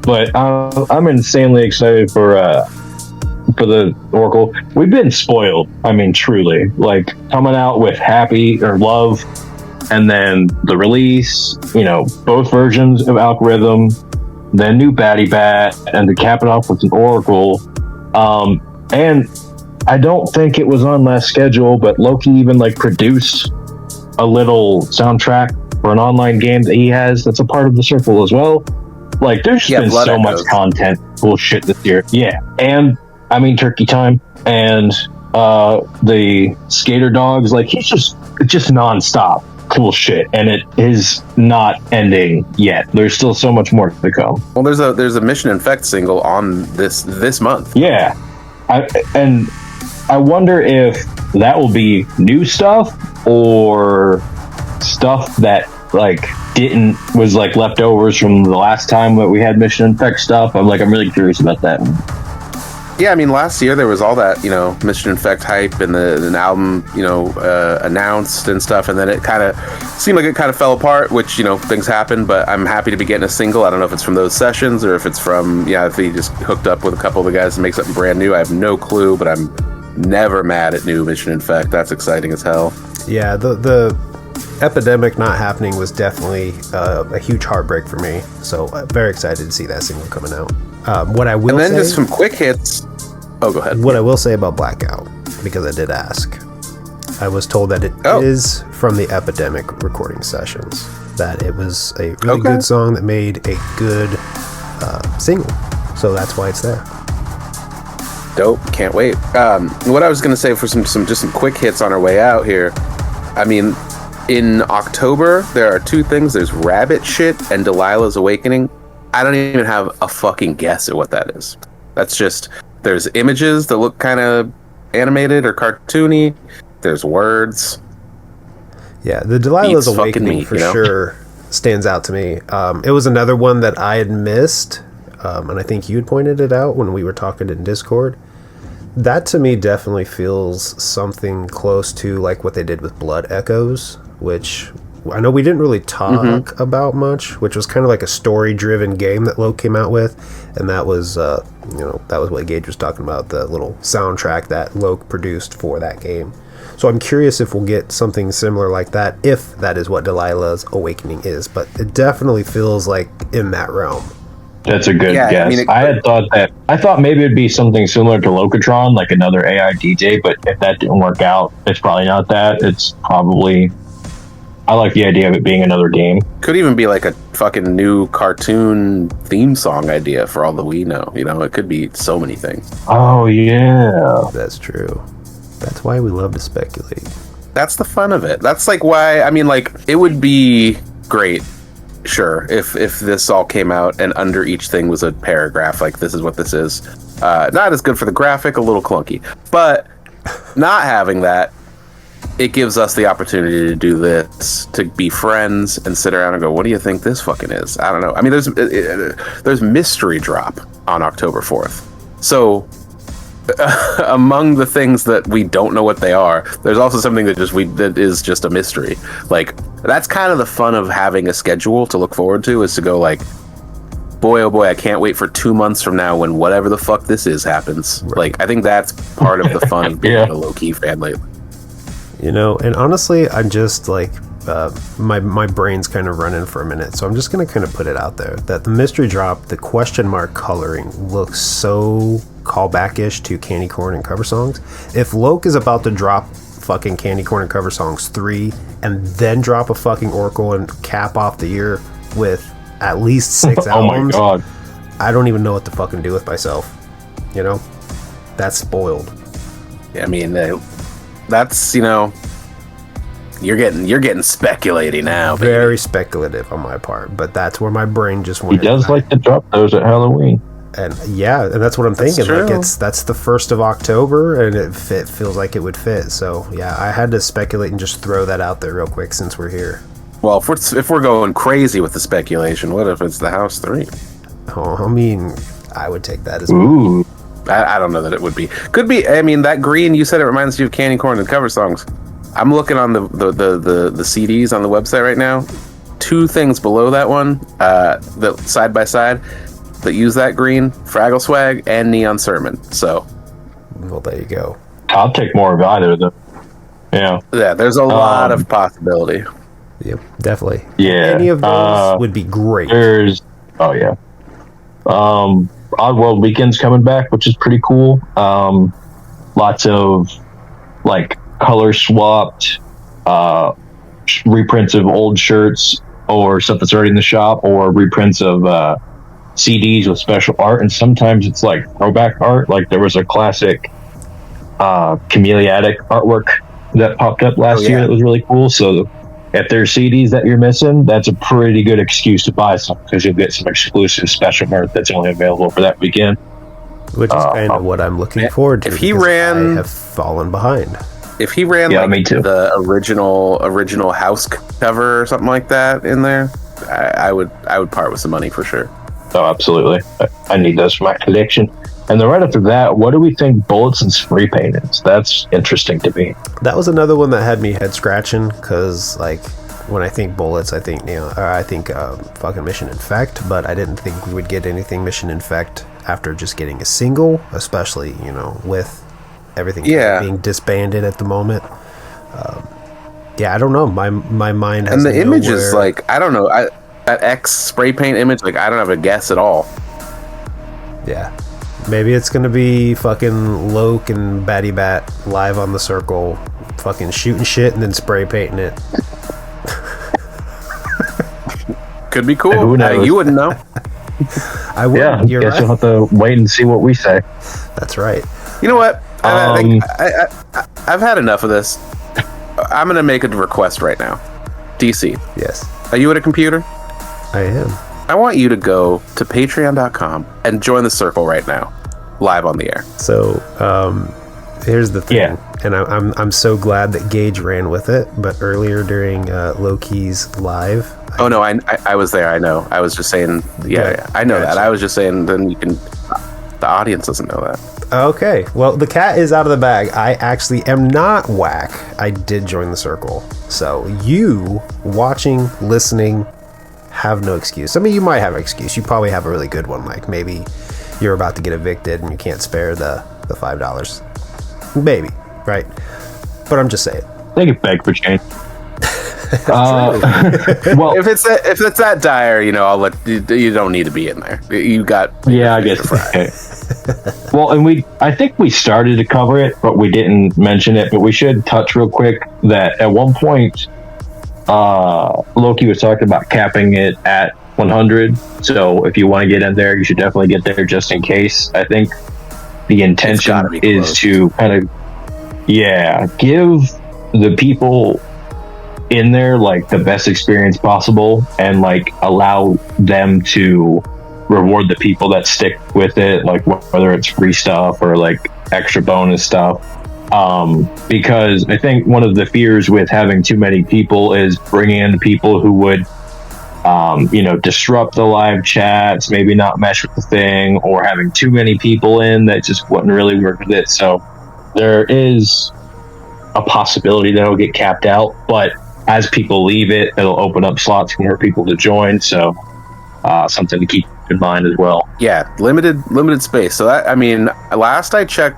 But I'm insanely excited for the Oracle. We've been spoiled. I mean, truly. Like, coming out with Happy or Love, and then the release, both versions of Algorithm, then new Baddie Bat, and to cap it off with an Oracle. And I don't think it was on last schedule, but Loki even produced a little soundtrack for an online game that he has that's a part of the Circle as well. Like, there's been so much content, cool shit this year. Yeah, and I mean, Turkey Time and the Skater Dogs, it's just nonstop cool shit, and it is not ending yet. There's still so much more to come. Well, there's a Mission Infect single on this month. Yeah, I wonder if that will be new stuff or stuff that like was like leftovers from the last time that we had Mission Infect stuff. I'm really curious about that. Yeah, I mean, last year there was all that, Mission Infect hype and an album, announced and stuff, and then it kind of seemed like it kind of fell apart, which, things happen, but I'm happy to be getting a single. I don't know if it's from those sessions or if it's from, if he just hooked up with a couple of the guys to make something brand new. I have no clue, but I'm never mad at new Mission Infect. That's exciting as hell. Yeah, the Epidemic not happening was definitely a huge heartbreak for me, so I'm very excited to see that single coming out. What I will and then say, just some quick hits. Oh, go ahead. What I will say about Blackout, because I did ask, I was told that it is from the Epidemic recording sessions. That it was a really good song that made a good single, so that's why it's there. Dope! Can't wait. What I was going to say for some quick hits on our way out here. I mean, in October there are two things. There's Rabbit Shit and Delilah's Awakening. I don't even have a fucking guess at what that is. That's just, there's images that look kind of animated or cartoony. There's words. Yeah, the Delilah's Awakening for sure stands out to me. It was another one that I had missed, and I think you had pointed it out when we were talking in Discord. That to me definitely feels something close to like what they did with Blood Echoes, which I know we didn't really talk about much, which was kind of like a story-driven game that Loke came out with, and that was, that was what Gage was talking about, the little soundtrack that Loke produced for that game. So I'm curious if we'll get something similar like that, if that is what Delilah's Awakening is, but it definitely feels like in that realm. That's a good guess. I thought maybe it'd be something similar to Locatron, like another AI DJ, but if that didn't work out, it's probably not that. It's probably... I like the idea of it being another game. Could even be like a fucking new cartoon theme song idea for all that we know. It could be so many things. Oh, yeah. That's true. That's why we love to speculate. That's the fun of it. That's like why, it would be great, sure, if this all came out and under each thing was a paragraph, like this is what this is. Not as good for the graphic, a little clunky. But not having that, it gives us the opportunity to do this, to be friends and sit around and go, what do you think this fucking is? I don't know. I mean, there's Mystery Drop on October 4th. So among the things that we don't know what they are, there's also something that is just a mystery. Like, that's kind of the fun of having a schedule to look forward to, is to go like, boy, oh boy, I can't wait for 2 months from now when whatever the fuck this is happens. Right. Like, I think that's part of the fun of being a low-key fan lately. And honestly, I'm just like, my brain's kind of running for a minute, so I'm just going to kind of put it out there that the Mystery Drop, the question mark coloring looks so callback-ish to Candy Corn and Cover Songs. If Loke is about to drop fucking Candy Corn and Cover Songs 3 and then drop a fucking Oracle and cap off the year with at least 6 albums, oh my God. I don't even know what to fucking do with myself. That's spoiled. I mean, that's, you're getting speculating now. Baby. Very speculative on my part, but that's where my brain just went. He does like to drop those at Halloween. And yeah, and that's what I'm thinking. Like, that's the 1st of October, and it feels like it would fit. So yeah, I had to speculate and just throw that out there real quick since we're here. Well, if we're going crazy with the speculation, what if it's the House 3? Oh, I mean, I would take that as well. Ooh. I don't know that it would be. Could be. I mean, that green, you said it reminds you of Candy Corn and Cover Songs. I'm looking on the CDs on the website right now. 2 things below that one, that side by side, that use that green: Fraggle Swag and Neon Sermon. So, well, there you go. I'll take more of either of them. Yeah. Yeah, there's a lot of possibility. Yep, definitely. Yeah. Any of those would be great. Oddworld Weekend's coming back, which is pretty cool. Lots of like color swapped reprints of old shirts or stuff that's already in the shop, or reprints of CDs with special art, and sometimes it's like throwback art. Like there was a classic Chameleatic artwork that popped up last year that was really cool. So if there's CDs that you're missing, that's a pretty good excuse to buy some, because you'll get some exclusive special art that's only available for that weekend. Which is kind of what I'm looking forward to. If he ran, I have fallen behind. If he ran me too. the original house cover or something like that in there, I would part with some money for sure. Oh, absolutely. I need those for my collection. And then right after that, what do we think bullets and spray paint is? That's interesting to me. That was another one that had me head scratching because, like, when I think bullets, I think fucking Mission Infect, but I didn't think we would get anything Mission Infect after just getting a single, especially with everything being disbanded at the moment. I don't know. My mind has and the image is like, I don't know. That X spray paint image, like, I don't have a guess at all. Yeah. Maybe it's going to be fucking Loke and Batty Bat live on the circle, fucking shooting shit and then spray painting it. Could be cool. Who knows? You wouldn't know. I would. Yeah, You're guess right. you'll have to wait and see what we say. That's right. You know what? I've had enough of this. I'm going to make a request right now. DC. Yes. Are you at a computer? I am. I want you to go to patreon.com and join the circle right now, live on the air. So, here's the thing. Yeah. And I'm so glad that Gage ran with it, but earlier during Loki's live... Oh, no, I was there. I know. I was just saying, yeah, I know that. I was just saying, then you can... The audience doesn't know that. Okay. Well, the cat is out of the bag. I actually am not whack. I did join the circle. So, you watching, listening... have no excuse. I mean, you might have an excuse. You probably have a really good one. Like maybe you're about to get evicted and you can't spare the $5. Maybe, right? But I'm just saying. They can beg for change. Well, if it's that dire, I'll let you don't need to be in there. You got I guess. Okay. Well, and I think we started to cover it, but we didn't mention it. But we should touch real quick that at one point, Loki was talking about capping it at 100. So if you want to get in there, you should definitely get there just in case. I think the intention is to kind of, give the people in there like the best experience possible and like allow them to reward the people that stick with it, like whether it's free stuff or like extra bonus stuff. Because I think one of the fears with having too many people is bringing in people who would, disrupt the live chats, maybe not mesh with the thing, or having too many people in that just wouldn't really work with it. So there is a possibility that it'll get capped out, but as people leave it, it'll open up slots for more people to join. So something to keep in mind as well. Yeah, limited space. So that, last I checked,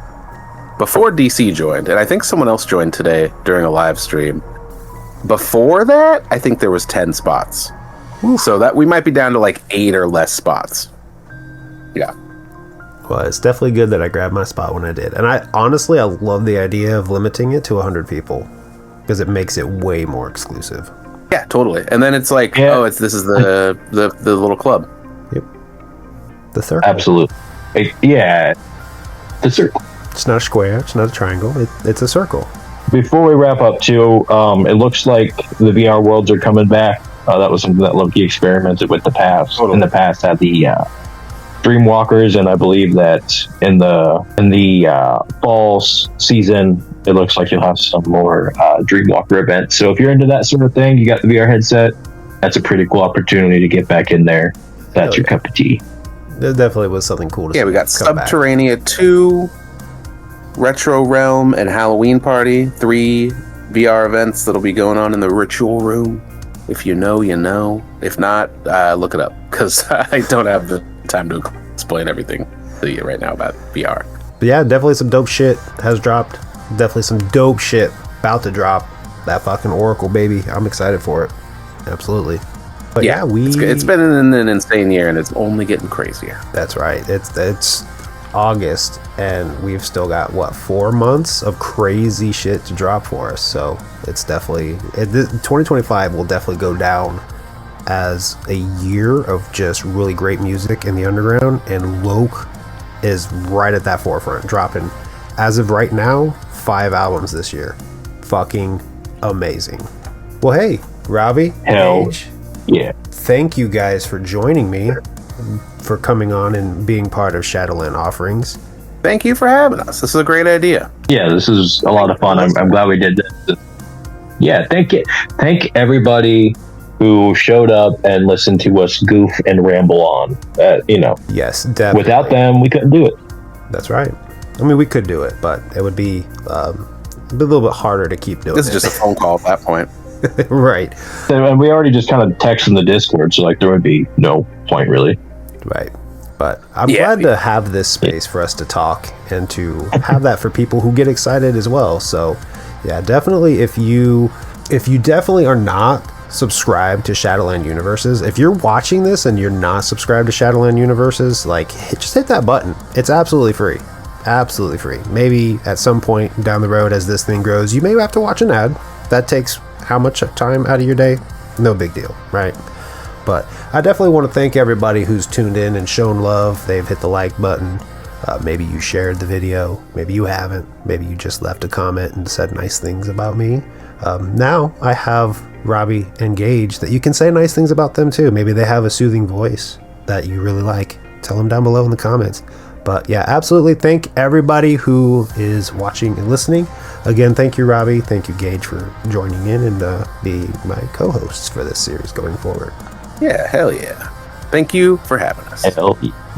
before DC joined, and I think someone else joined today during a live stream. Before that, I think there was 10 spots. Ooh. So that we might be down to like 8 or less spots. Yeah. Well, it's definitely good that I grabbed my spot when I did. And I love the idea of limiting it to 100 people because it makes it way more exclusive. Yeah, totally. And then it's like, this is the little club. Yep. The circle. Absolutely. The circle. It's not a square. It's not a triangle. It's a circle. Before we wrap up, too, it looks like the VR worlds are coming back. That was something that Loki experimented with in the past had the Dreamwalkers, and I believe that in the fall season, it looks like you'll have some more Dreamwalker events. So if you're into that sort of thing, you got the VR headset, that's a pretty cool opportunity to get back in there. That's your cup of tea. There definitely was something cool to see. Yeah, we got Subterranea 2, Retro Realm, and Halloween Party. 3 VR events that'll be going on in the Ritual Room. If you know, you know. If not, look it up, because I don't have the time to explain everything to you right now about VR. But yeah, definitely some dope shit has dropped. Definitely some dope shit about to drop. That fucking Oracle, baby. I'm excited for it. Absolutely. But yeah, it's been an insane year, and it's only getting crazier. That's right. It's August, and we've still got 4 months of crazy shit to drop for us. So it's definitely 2025 will definitely go down as a year of just really great music in the underground, and Loke is right at that forefront, dropping as of right now 5 albums this year. Fucking amazing. Well, hey, Robbie, Gage, yeah, thank you guys for joining me, for coming on and being part of Shadowland Offerings. thank you for having us. This is a great idea. Yeah, this is a lot of fun. I'm glad we did this. Yeah, thank everybody who showed up and listened to us goof and ramble on. Yes, definitely. Without them, we couldn't do it. That's right. I mean, we could do it, but it would be a little bit harder to keep doing. This is just a phone call at that point. Right. And we already just kind of text in the Discord, so like there would be no point really. Right. But I'm glad to have this space for us to talk and to have that for people who get excited as well. So yeah, definitely if you definitely are not subscribed to Shadowland Universes, if you're watching this and you're not subscribed to Shadowland Universes, like just hit that button. It's absolutely free. Absolutely free. Maybe at some point down the road as this thing grows, you may have to watch an ad. That takes how much time out of your day? No big deal, right? But I definitely want to thank everybody who's tuned in and shown love. They've hit the like button. Maybe you shared the video. Maybe you haven't. Maybe you just left a comment and said nice things about me. Now I have Robbie and Gage that you can say nice things about them too. Maybe they have a soothing voice that you really like. Tell them down below in the comments. But yeah, absolutely thank everybody who is watching and listening. Again, thank you, Robbie. Thank you, Gage, for joining in and be my co-hosts for this series going forward. Yeah, hell yeah. Thank you for having us.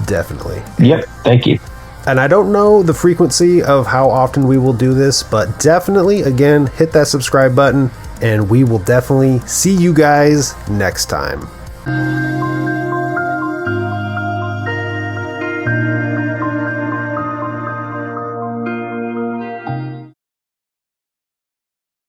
Definitely. Yep, thank you. And I don't know the frequency of how often we will do this, but definitely, again, hit that subscribe button, and we will definitely see you guys next time.